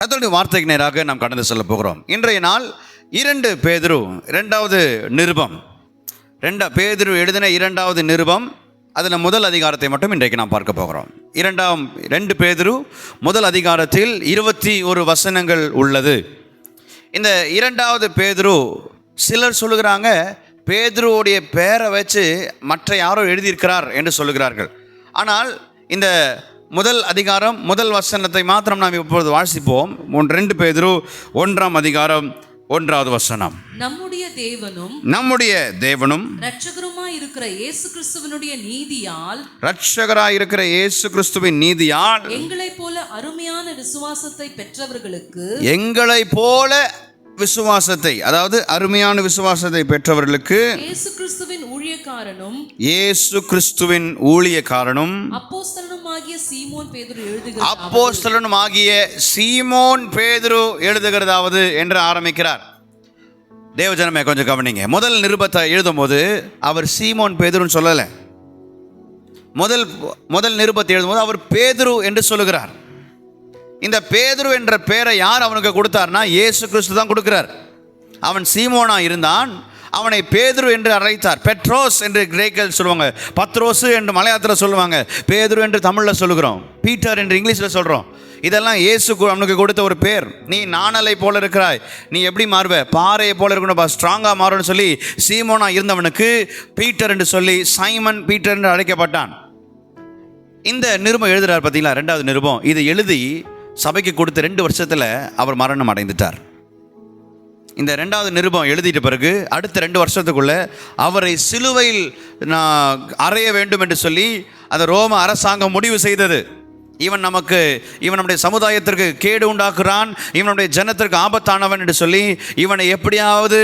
கர்த்தருடைய வார்த்தைக்கு நேராக நாம் கடந்து செல்ல போகிறோம். இன்றைய நாள் 2 பேதுரு 2வது நிருபம், பேதுரு எழுதின 2வது நிருபம், அதில் முதல் அதிகாரத்தை மட்டும் இன்றைக்கு நாம் பார்க்க போகிறோம். 2 பேதுரு முதல் அதிகாரத்தில் 21 வசனங்கள் உள்ளது. இந்த 2வது பேதுரு, சிலர் சொல்லுகிறாங்க பேதுருவுடைய பேரை வச்சு மற்ற யாரோ எழுதியிருக்கிறார் என்று சொல்லுகிறார்கள். ஆனால் இந்த முதல் அதிகாரம் முதல் வசனத்தை மாத்திரம் நாம் இப்பொழுது வாசிப்போம். 2 பேதுரு 1ஆம் அதிகாரம் 1வது வசனம். நம்முடைய தேவனும் இரட்சகருமாய் இருக்கிற இயேசு கிறிஸ்துவினுடைய நீதியால் எங்களைப் போல அருமையான விசுவாசத்தை பெற்றவர்களுக்கு, அதாவது அருமையான விசுவாசத்தை பெற்றவர்களுக்கு இயேசு கிறிஸ்துவின் ஊழியக்காரனும் அப்போஸ்தலனுமாகிய சீமோன் பேதுரு எழுதுகிறதாவது என்று ஆரம்பிக்கிறார். தேவஜனமே கொஞ்சம் கவனிங்க. முதல் நிருபத்தை எழுதும் போது அவர் சீமோன் பேதுருன்னு சொல்லலை. முதல் நிருபத்தை எழுதும் போது அவர் பேதுரு என்று சொல்லுகிறார். இந்த பேதுரு என்ற பெயரை யார் அவனுக்கு கொடுத்தார்னா இயேசு கிறிஸ்து தான் கொடுக்கிறார். அவன் சீமோனா இருந்தான், அவனை பேதுரு என்று அழைத்தார். பெட்ரோஸ் என்று கிரேக்கில் சொல்லுவாங்க, பத்ரோஸ் என்று மலையாளத்தில் சொல்லுவாங்க, பேதுரு என்று தமிழில் சொல்லுகிறோம், பீட்டர் என்று இங்கிலீஷில் சொல்கிறோம். இதெல்லாம் இயேசு அவனுக்கு கொடுத்த ஒரு பேர். நீ நாணலை போல இருக்கிறாய், நீ எப்படி மாறுவ, பாறையை போல இருக்கணும், ஸ்ட்ராங்காக மாறுன்னு சொல்லி சீமோனா இருந்தவனுக்கு பீட்டர் என்று சொல்லி சைமன் பீட்டர் என்று அழைக்கப்பட்டான். இந்த நிருபம் எழுதுகிறார் பார்த்தீங்களா, 2வது நிருபம். இது எழுதி சபைக்கு கொடுத்த 2 வருஷத்தில் அவர் மரணம் அடைந்துட்டார். இந்த 2வது நிருபம் எழுதிட்ட பிறகு அடுத்த 2 வருஷத்துக்குள்ள அவரை சிலுவையில் அறைய வேண்டும் என்று சொல்லி அந்த ரோம அரசாங்கம் முடிவு செய்தது. இவன் நம்முடைய சமுதாயத்திற்கு கேடு உண்டாக்குறான், இவனுடைய ஜனத்திற்கு ஆபத்தானவன் என்று சொல்லி இவனை எப்படியாவது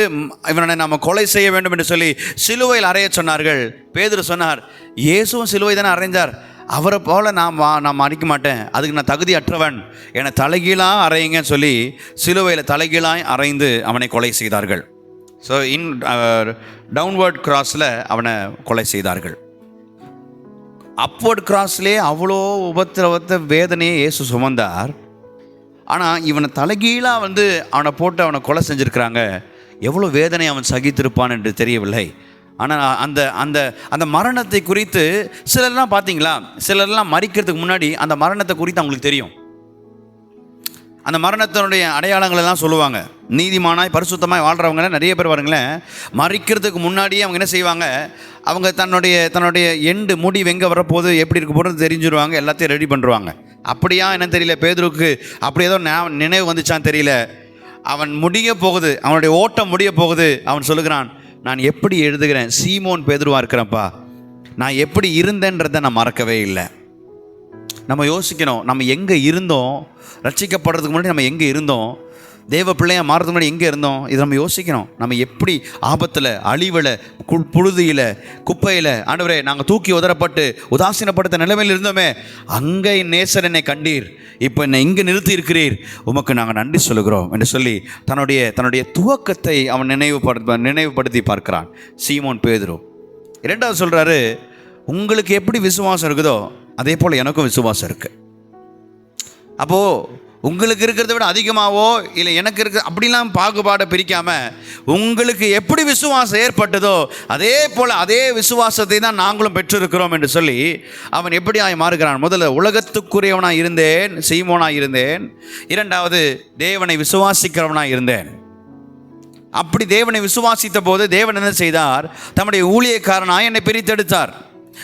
நம்ம கொலை செய்ய வேண்டும் என்று சொல்லி சிலுவையில் அறைய சொன்னார்கள். பேதுரு சொன்னார், இயேசுவும் சிலுவை தானே அறைஞ்சார், அவரை போல நான் அடிக்க மாட்டேன், அதுக்கு நான் தகுதி அற்றவன், என்னை தலைகீழாக அறையுங்கன்னு சொல்லி சிலுவையில் தலைகீழாய் அறைந்து அவனை கொலை செய்தார்கள். ஸோ டவுன்வர்ட் கிராஸில் அவனை கொலை செய்தார்கள். அப்வர்ட் கிராஸ்லேயே அவ்வளோ உபத்திரவத்தை வேதனையை இயேசு சுமந்தார். ஆனால் இவனை தலைகீழாக அவனை போட்டு அவனை கொலை செஞ்சுருக்கிறாங்க. எவ்வளோ வேதனை அவன் சகித்திருப்பான் என்று தெரியவில்லை. ஆனால் அந்த மரணத்தை குறித்து சிலர்லாம் பார்த்தீங்களா, சிலர்லாம் மரிக்கிறதுக்கு முன்னாடி அந்த மரணத்தை குறித்து அவங்களுக்கு தெரியும். அந்த மரணத்தினுடைய அடையாளங்கள் எல்லாம் சொல்லுவாங்க. நீதிமானாய் பரிசுத்தமாய் வாழ்கிறவங்க நிறைய பேர் பாருங்களேன், மரிக்கிறதுக்கு முன்னாடியே அவங்க என்ன செய்வாங்க, அவங்க தன்னுடைய எண்டு முடி வெங்க வரப்போது எப்படி இருக்க போகிறது தெரிஞ்சுருவாங்க, எல்லாத்தையும் ரெடி பண்ணுவாங்க. அப்படியா என்ன தெரியல, பேதுருக்கு அப்படி ஏதோ நினைவு வந்துச்சான்னு தெரியல. அவன் முடிய போகுது, அவனுடைய ஓட்டம் முடிய போகுது. அவன் சொல்லுகிறான், நான் எப்படி எழுதுகிறேன், சீமோன் பேதுருவா இருக்கிறேன்ப்பா, நான் எப்படி இருந்தேன்றதை நான் மறக்கவே இல்லை. நம்ம யோசிக்கணும், நம்ம எங்கே இருந்தோம், ரட்சிக்கப்படுறதுக்கு முன்னாடி நம்ம எங்கே இருந்தோம், தேவ பிள்ளையாக மாறதுக்கு முன்னாடி எங்கே இருந்தோம், இது நம்ம யோசிக்கணும். நம்ம எப்படி ஆபத்தில், அழிவில், புழுதியில், குப்பையில், ஆண்டவரே நாங்கள் தூக்கி உதறப்பட்டு உதாசீனப்படுத்த நிலைமையில் இருந்தோமே, அங்கே நேசர் என்னை கண்டீர், இப்போ என்னை இங்கே நிறுத்தி இருக்கிறீர், உமக்கு நாங்கள் நன்றி சொல்லுகிறோம் என்று சொல்லி தன்னுடைய துவக்கத்தை அவன் நினைவுபடுத்தி பார்க்கிறான் சீமோன் பேதுரு. 2வது சொல்கிறாரு, உங்களுக்கு எப்படி விசுவாசம் இருக்குதோ அதே போல் எனக்கும் விசுவாசம் இருக்குது. அப்போது உங்களுக்கு இருக்கிறத விட அதிகமாகவோ இல்லை எனக்கு இருக்க அப்படிலாம் பாகுபாடை பிரிக்காமல் உங்களுக்கு எப்படி விசுவாசம் ஏற்பட்டதோ அதே போல் அதே விசுவாசத்தை தான் நாங்களும் பெற்றிருக்கிறோம் என்று சொல்லி அவன் எப்படி மாறுகிறான். முதல்ல உலகத்துக்குரியவனாக இருந்தேன், சீமோனாக இருந்தேன். 2வது தேவனை விசுவாசிக்கிறவனாக இருந்தேன். அப்படி தேவனை விசுவாசித்த போது தேவன் என்ன செய்தார், தம்முடைய ஊழியக்காரனாக என்னை பிரித்தெடுத்தார்.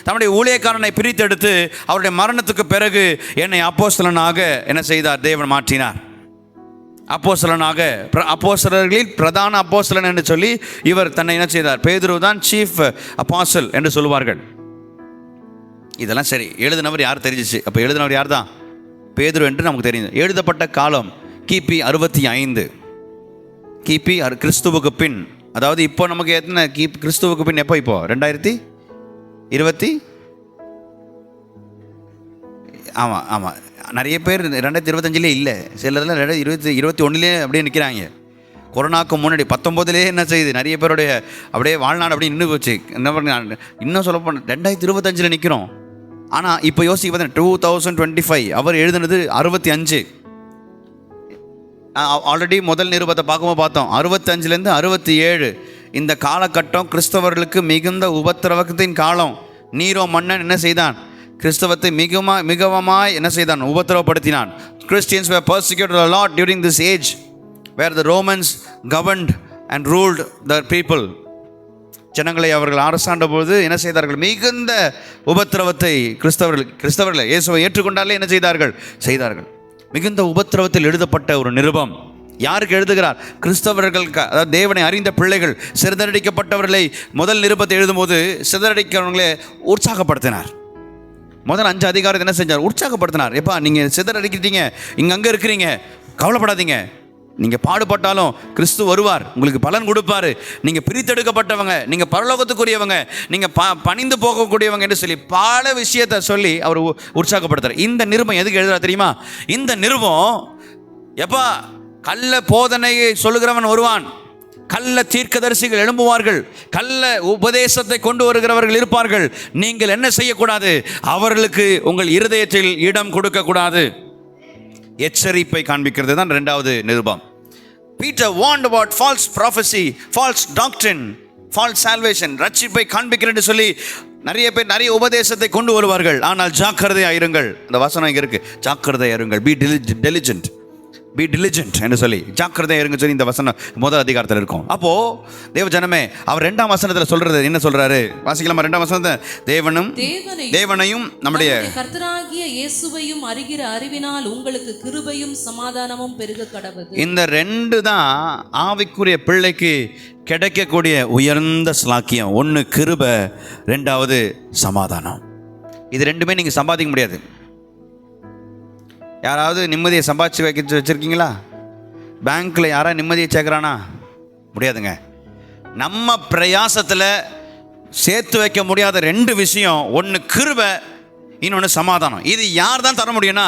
தம்முடைய ஊழியக்காரனை பிரித்தெடுத்து அவருடைய மரணத்துக்கு பிறகு என்னை அப்போஸ்தலனாக என்ன செய்தார், தேவன் மாற்றினார். அப்போஸ்தலனாக, அப்போஸ்தலர்களில் பிரதான அப்போஸ்தலன் என்று சொல்லி இவர் தன்னை என்ன செய்தார், பேதுரு தான் சீஃப் அப்போஸ்தல் என்று சொல்லுவார்கள். இதெல்லாம் சரி, எழுதினவர் யார் தெரிஞ்சிச்சு. அப்போ எழுதினவர் யார் தான், பேதுரு என்று நமக்கு தெரியுது. எழுதப்பட்ட காலம் கிபி 65, கிபி கிறிஸ்துவுக்கு பின். அதாவது இப்போ நமக்கு எத்தனை கிறிஸ்துவுக்கு பின் எப்போ, இப்போ 2020, ஆமாம் நிறைய பேர் 2025 இல்லை, சிலர்லாம் 2021 அப்படியே நிற்கிறாங்க. கொரோனாவுக்கு முன்னாடி 19 என்ன செய்யுது, நிறைய பேருடைய அப்படியே வாழ்நாடு அப்படியே நின்று போச்சு. என்ன பண்ண, இன்னும் சொல்ல போனால் 2025 நிற்கிறோம். ஆனால் இப்போ யோசிக்க பார்த்தீங்கன்னா 2025 அவர் எழுதுனது 65. ஆல்ரெடி முதல் நிருபத்தை பார்க்கும்போது பார்த்தோம், 65லேருந்து 67 இந்த காலகட்டம் கிறிஸ்தவர்களுக்கு மிகுந்த உபத்திரவத்தின் காலம். நீரோ மன்னன் என்ன செய்தான்? கிறிஸ்தவத்தை மிகவும் என்ன செய்தான்? உபத்திரவப்படுத்தினான். Christians were persecuted a lot during this age where the Romans governed and ruled the people. ஜனங்களை அவர்கள் அரசாண்ட போது என்ன செய்தார்கள்? மிகுந்த உபத்திரவத்தை கிறிஸ்தவர்கள் இயேசுவை ஏற்றுக்கொண்டாலே என்ன செய்தார்கள்? மிகுந்த உபத்திரவத்தில் எழுதப்பட்ட ஒரு நிருபம். யாருக்கு எழுதுகிறார்? கிறிஸ்தவர்கள், அதாவது தேவனை அறிந்த பிள்ளைகள், சிதறடிக்கப்பட்டவர்களை முதல் நிருபத்தை எழுதும்போது சிதறடிக்கிறவங்களே உற்சாகப்படுத்தினார். முதல் 5 அதிகாரத்தை என்ன செஞ்சார்? உற்சாகப்படுத்தினார். எப்பா, நீங்கள் சிதறடிக்கிட்டீங்க, அங்கே இருக்கிறீங்க, கவலைப்படாதீங்க, நீங்கள் பாடுபட்டாலும் கிறிஸ்து வருவார், உங்களுக்கு பலன் கொடுப்பாரு, நீங்கள் பிரித்தெடுக்கப்பட்டவங்க, நீங்கள் பரலோகத்துக்குரியவங்க, நீங்கள் பணிந்து போகக்கூடியவங்க என்று சொல்லி பல விஷயத்தை சொல்லி அவர் உற்சாகப்படுத்துறார். இந்த நிருபம் எதுக்கு எழுதுறா தெரியுமா? இந்த நிருபம் எப்பா கள்ள போதனையை சொல்லுகிறவன் வருவான், கள்ள தீர்க்கதரிசிகள் எழும்புவார்கள், கள்ள உபதேசத்தை கொண்டு வருகிறவர்கள் இருப்பார்கள். நீங்கள் என்ன செய்யக்கூடாது? அவர்களுக்கு உங்கள் இருதயத்தில் இடம் கொடுக்கக்கூடாது. எச்சரிப்பை காண்பிக்கிறது தான் 2வது நிருபம். Peter warned about false prophecy, false doctrine, false salvation. ரட்சிப்பை காண்பிக்கிறேன்னு சொல்லி நிறைய பேர் நிறைய உபதேசத்தை கொண்டு வருவார்கள். ஆனால் ஜாக்கிரதையாக இருங்கள். அந்த வசனம் இங்கே இருக்கு, ஜாக்கிரதையாக இருங்கள். பி டிலிஜென்ட் என்று சொல்லி ஜாக்கிரதையாக இருங்க சொல்லி இந்த வசனம் முதல் அதிகாரத்தில் இருக்கும். அப்போது தேவ ஜனமே, அவர் 2ஆம் வசனத்தில் சொல்றது என்ன சொல்றாரு? வாசிக்கலாமா? 2ஆம் வசனத்தை, தேவனையும் நம்முடைய கர்த்தராகிய இயேசுவையும் அறிகிற அறிவினால் உங்களுக்கு கிருபையும் சமாதானமும் பெருக கடவது. இந்த 2 தான் ஆவிக்குரிய பிள்ளைக்கு கிடைக்கக்கூடிய உயர்ந்த ஸ்லாக்கியம். 1 கிருபை, 2வது சமாதானம். இது 2மே நீங்கள் சம்பாதிக்க முடியாது. யாராவது நிம்மதியை சம்பாதிச்சு வச்சுருக்கீங்களா? பேங்க்கில் யாராவது நிம்மதியை சேர்க்குறானா? முடியாதுங்க. நம்ம பிரயாசத்தில் சேர்த்து வைக்க முடியாத 2 விஷயம், 1 கிருபை, இன்னொன்று சமாதானம். இது யார் தான் தர முடியும்னா,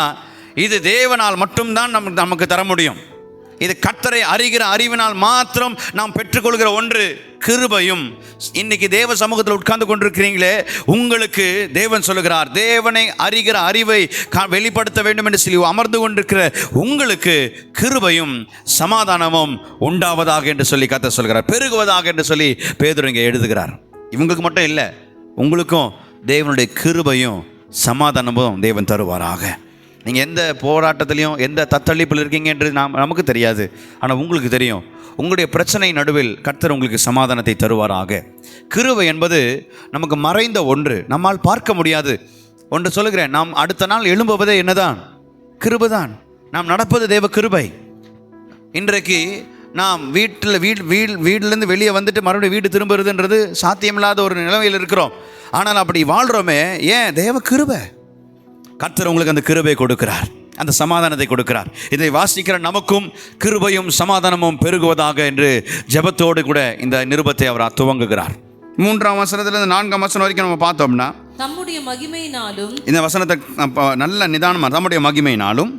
இது தேவனால் மட்டும்தான் நமக்கு தர முடியும். இது கர்த்தரை அறிகிற அறிவினால் மாத்திரம் நாம் பெற்றுக்கொள்கிற ஒன்று, கிருபையும். இன்னைக்கு தேவ சமூகத்தில் உட்கார்ந்து கொண்டிருக்கிறீங்களே, உங்களுக்கு தேவன் சொல்லுகிறார், தேவனை அறிகிற அறிவை வெளிப்படுத்த வேண்டும் என்று சொல்லி அமர்ந்து கொண்டிருக்கிற உங்களுக்கு கிருபையும் சமாதானமும் உண்டாவதாக என்று சொல்லி கர்த்தர் சொல்கிறார், பெருகுவதாக என்று சொல்லி பேதுரு இங்கே எழுதுகிறார். இவங்களுக்கு மட்டும் இல்லை, உங்களுக்கும் தேவனுடைய கிருபையும் சமாதானமும் தேவன் தருவாராக. நீங்கள் எந்த போராட்டத்திலையும் எந்த தத்தளிப்பில் இருக்கீங்க என்று நமக்கு தெரியாது, ஆனால் உங்களுக்கு தெரியும். உங்களுடைய பிரச்சனை நடுவில் கர்த்தர் உங்களுக்கு சமாதானத்தை தருவாராக. கிருபை என்பது நமக்கு மறைந்த ஒன்று, நம்மால் பார்க்க முடியாது ஒன்று. சொல்லுகிறேன், நாம் அடுத்த நாள் எழும்புவதே என்னதான்? கிருபை தான். நாம் நடப்பது தேவ கிருபை. இன்றைக்கு நாம் வீட்டிலேருந்து வெளியே வந்துட்டு மறுபடியும் வீடு திரும்புறதுன்றது சாத்தியமில்லாத ஒரு நிலைமையில் இருக்கிறோம். ஆனால் அப்படி வாழ்கிறோமே, ஏன்? தேவ கிருபை. கர்த்தர் உங்களுக்கு அந்த கிருபை கொடுக்கிறார், அந்த சமாதானத்தை கொடுக்கிறார். இதை வாசிக்கிற நமக்கும் கிருபையும் சமாதானமும் பெருகுவதாக என்று ஜெபத்தோடு கூட இந்த நிருபத்தை அவர் துவங்குகிறார். 3ஆம் வசனத்திலிருந்து 4ஆம் வசனம் வரைக்கும் நம்ம பார்த்தோம்னா, தம்முடைய மகிமையினாலும், இந்த வசனத்தை நல்ல நிதானமா, தம்முடைய மகிமையினாலும்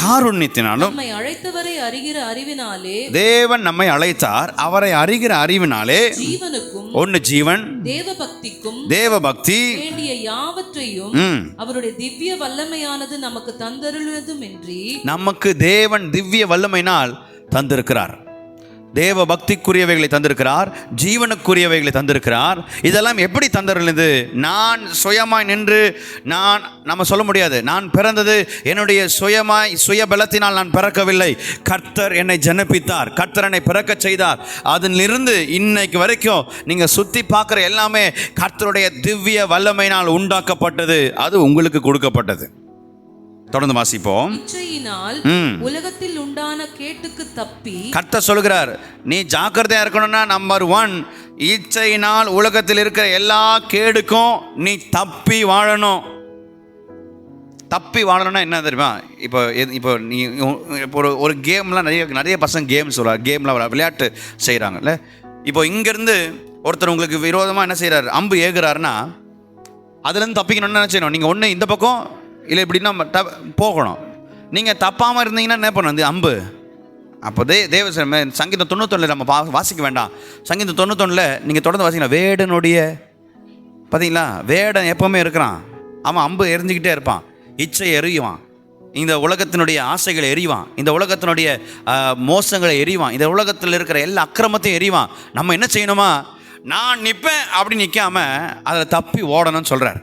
காருண்யத்தினாலும் நம்மை அழைத்தவரை அறிகிற அறிவினாலே, தேவன் நம்மை அழைத்தார், அவரை அறிகிற அறிவினாலே ஜீவனுக்கும், 1 ஜீவன், தேவ பக்தி வேண்டிய யாவற்றையும் அவருடைய திவ்ய வல்லமையானது நமக்கு தந்தருளுவதுமின்றி, நமக்கு தேவன் திவ்ய வல்லமையினால் தந்திருக்கிறார். தேவ பக்திக்குரியவைகளை தந்திருக்கிறார், ஜீவனுக்குரியவைகளை தந்திருக்கிறார். இதெல்லாம் எப்படி தந்திருந்தது? நான் சுயமாய் நின்று நம்ம சொல்ல முடியாது, நான் பிறந்தது என்னுடைய சுய பலத்தினால் நான் பிறக்கவில்லை. கர்த்தர் என்னை ஜனப்பித்தார், கர்த்தர் என்னை பிறக்க செய்தார். அதிலிருந்து இன்னைக்கு வரைக்கும் நீங்கள் சுற்றி பார்க்குற எல்லாமே கர்த்தருடைய திவ்ய வல்லமையினால் உண்டாக்கப்பட்டது, அது உங்களுக்கு கொடுக்கப்பட்டது. தொடர்ந்து வாசிப்போம். உலகத்தில் உண்டான கேட்டுக்கு தப்பி, கர்த்தர் சொல்கிறார், நீ ஜாக்கிரதையா இருக்கணும்னா நம்பர் 1, இச்சையினால் உலகத்தில் இருக்கிற எல்லா கேடுக்கும் நீ தப்பி வாழணும். தப்பி வாழணும்னா என்ன தெரியுமா? இப்போ நீ ஒரு கேம்லாம் நிறைய பசங்க கேம்ஸ் கேம்லாம் விளையாட்டு செய்கிறாங்கல்ல. இப்போ இங்கேருந்து ஒருத்தர் உங்களுக்கு விரோதமாக என்ன செய்கிறார், அம்பு ஏகுறாருன்னா அதுலேருந்து தப்பிக்கணும்னு என்ன செய்யணும்? நீங்கள் ஒன்று இந்த பக்கம் இல்லை இப்படின்னா போகணும். நீங்கள் தப்பாமல் இருந்தீங்கன்னா என்ன பண்ணணும்? இந்த அம்பு. அப்போ தேவ சங்கீதம் 91 நம்ம வாசிக்க வேண்டாம். சங்கீதம் 91 நீங்கள் தொடர்ந்து வாசிக்கலாம். வேடனுடைய, பார்த்தீங்களா, வேடன் எப்போவுமே இருக்கிறான், அவன் அம்பு எரிஞ்சிக்கிட்டே இருப்பான், இச்சை எறியுவான். இந்த உலகத்தினுடைய ஆசைகளை எறிவான், இந்த உலகத்தினுடைய மோசங்களை எறிவான், இந்த உலகத்தில் இருக்கிற எல்லா அக்கிரமத்தையும் எறிவான். நம்ம என்ன செய்யணுமா, நான் நிற்பேன் அப்படி நிற்காம அதில் தப்பி ஓடணும்னு சொல்கிறார்.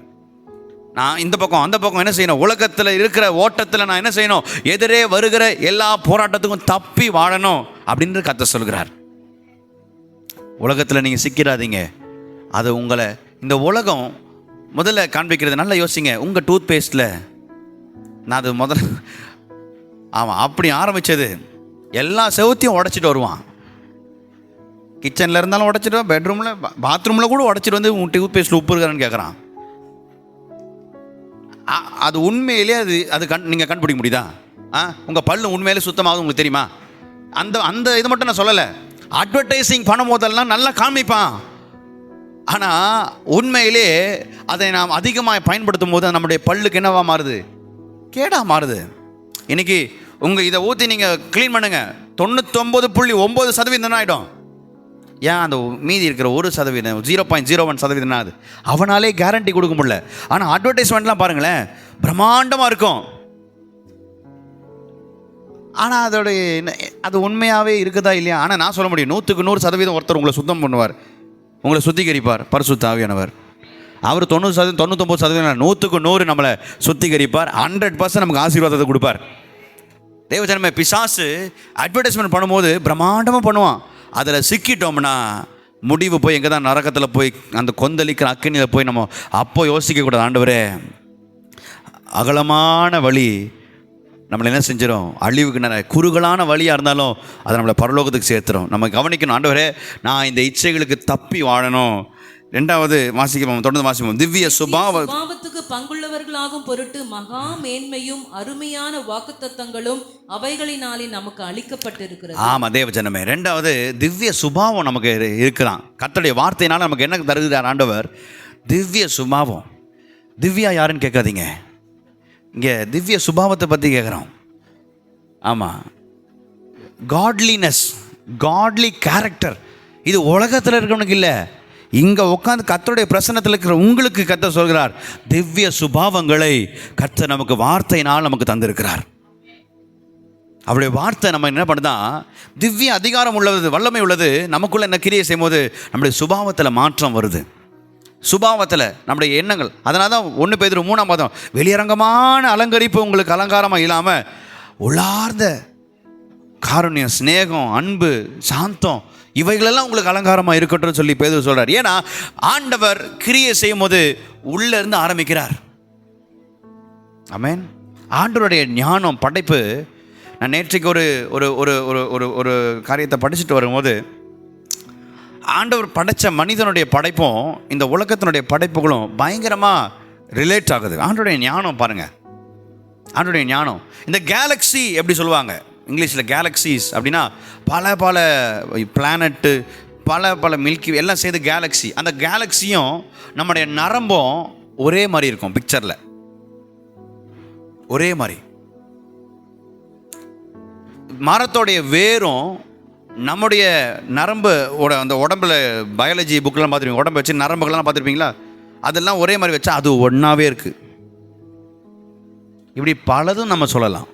நான் இந்த பக்கம் அந்த பக்கம் என்ன செய்யணும், உலகத்தில் இருக்கிற ஓட்டத்தில் நான் என்ன செய்யணும், எதிரே வருகிற எல்லா போராட்டத்துக்கும் தப்பி வாழணும் அப்படின்னு கர்த்தர் சொல்கிறார். உலகத்தில் நீங்கள் சிக்கிறாதீங்க. அது உங்களை இந்த உலகம் முதல்ல காண்பிக்கிறது. நல்லா யோசிங்க, உங்கள் டூத் பேஸ்ட்டில் நான் அது முதல்ல ஆமாம் அப்படி ஆரம்பித்தது. எல்லா செவத்தையும் உடச்சிட்டு வருவான். கிச்சனில் இருந்தாலும் உடச்சிட்டு, பெட்ரூமில் பாத்ரூமில் கூட உடச்சிட்டு வந்து உன் டூத் பேஸ்ட்டில் உப்பு இருக்கான்னு கேட்குறான். அது உண்மையிலே அது நீங்கள் கண்டுபிடிக்க முடியுதா? உங்கள் பல்லு உண்மையிலே சுத்தமாகுது உங்களுக்கு தெரியுமா? அந்த இது மட்டும் நான் சொல்லலை. அட்வர்டைஸிங் பண்ணும் போதெல்லாம் நல்லா காமிப்பான். ஆனால் உண்மையிலே அதை நாம் அதிகமாக பயன்படுத்தும் போது நம்முடைய பல்லுக்கு என்னவா மாறுது, கேடாக மாறுது. இன்றைக்கி உங்கள் இதை ஊற்றி நீங்கள் க்ளீன் பண்ணுங்கள், 99.9% ஆகிடும். ஏன் அந்த மீதி இருக்கிற 1%, 0.01% அது அவனாலே கேரண்டி கொடுக்க முடியல. ஆனால் அட்வர்டைஸ்மெண்ட்லாம் பாருங்களேன், பிரம்மாண்டமாக இருக்கும். ஆனால் அதோடைய அது உண்மையாகவே இருக்குதா இல்லையா? ஆனால் நான் சொல்ல முடியும், 100% ஒருத்தர் உங்களை சுத்தம் பண்ணுவார், உங்களை சுத்திகரிப்பார், பரிசுத்த ஆவியானவர். அவர் 90%, 99%, 100% நம்மளை சுத்திகரிப்பார். 100% நமக்கு ஆசீர்வாதத்தை கொடுப்பார். தேவஜனமே, பிசாசு அட்வர்டைஸ்மெண்ட் பண்ணும்போது பிரம்மாண்டமாக பண்ணுவான். அதில் சிக்கிட்டோம்னா முடிவு போய் எங்கே தான், நரகத்தில் போய் அந்த கொந்தளிக்கிற அக்கினியில் போய் நம்ம அப்போ யோசிக்கக்கூடாது. ஆண்டவரே, அகலமான வழி நம்மளை என்ன செஞ்சிடும், அழிவுக்கு குறுகலான வழியாக இருந்தாலும் அதை நம்மளை பரலோகத்துக்கு சேர்த்துரும். நம்ம கவனிக்கணும், ஆண்டவரே நான் இந்த இச்சைகளுக்கு தப்பி வாழணும். 2வது வாசிப்போம், தொடர்ந்து வாசிப்போம். திவ்ய சுபாவத்துக்கு பங்குள்ளவர்களாகும் பொருட்டு மகா மேன்மையும் அருமையான வாக்குத்தத்தங்களும் அவைகளினாலே நமக்கு அளிக்கப்பட்டிருக்கிறது. ஆமாம் தேவஜனமே, 2வது திவ்ய சுபாவம் நமக்கு இருக்கலாம். கர்த்தருடைய வார்த்தையினால நமக்கு என்ன தருகிறார் ஆண்டவர்? திவ்ய சுபாவம். திவ்யா யாருன்னு கேட்காதீங்க, இங்கே திவ்ய சுபாவத்தை பற்றி கேட்குறோம். ஆமாம், காட்லினஸ், காட்லி கேரக்டர். இது உலகத்தில் இருக்கிறவனுக்கு இல்லை, இங்கே உட்காந்து கர்த்தருடைய பிரசன்னத்தில் இருக்கிற உங்களுக்கு கர்த்தர் சொல்கிறார், திவ்ய சுபாவங்களை கர்த்தர் நமக்கு வார்த்தையினால் நமக்கு தந்திருக்கிறார். அவருடைய வார்த்தை நம்ம என்ன பண்ணுதான், திவ்ய அதிகாரம் உள்ளது, வல்லமை உள்ளது. நமக்குள்ள என்ன கிரியை செய்யும் போது நம்முடைய சுபாவத்தில் மாற்றம் வருது. சுபாவத்தில் நம்முடைய எண்ணங்கள். அதனால தான் 1 பேதுரு 3 வெளியரங்கமான அலங்கரிப்பு உங்களுக்கு அலங்காரமாக இல்லாமல் உள்ளார்ந்த காருண்யம், சிநேகம், அன்பு, சாந்தம் இவைகளெல்லாம் உங்களுக்கு அலங்காரமாக இருக்கட்டும் சொல்லி பேதுரு சொல்கிறார். ஏன்னா ஆண்டவர் கிரியை செய்யும் போது உள்ளே இருந்து ஆரம்பிக்கிறார். ஆமென். ஆண்டவருடைய ஞானம், படைப்பு. நான் நேற்றைக்கு ஒரு ஒரு ஒரு ஒரு ஒரு காரியத்தை படிச்சுட்டு வரும்போது, ஆண்டவர் படைத்த மனிதனுடைய படைப்பும் இந்த உலகத்தினுடைய படைப்புகளும் பயங்கரமாக ரிலேட் ஆகுது. ஆண்டவருடைய ஞானம் பாருங்கள், ஆண்டவருடைய ஞானம். இந்த கேலக்ஸி எப்படி சொல்லுவாங்க இங்கிலீஷில், கேலக்ஸிஸ் அப்படின்னா பல பல பிளானட்டு, பல மில்கி எல்லாம் சேர்ந்து கேலக்ஸி. அந்த கேலக்ஸியும் நம்முடைய நரம்பும் ஒரே மாதிரி இருக்கும் பிக்சரில், ஒரே மாதிரி. மரத்தோடைய வேரும் நம்முடைய நரம்பு அந்த உடம்புல பயாலஜி புக்கெலாம் பார்த்துருப்பீங்க, உடம்பு வச்சு நரம்புகள்லாம் பார்த்துருப்பீங்களா, அதெல்லாம் ஒரே மாதிரி வச்சா அது ஒன்றாவே இருக்குது. இப்படி பலதும் நம்ம சொல்லலாம்.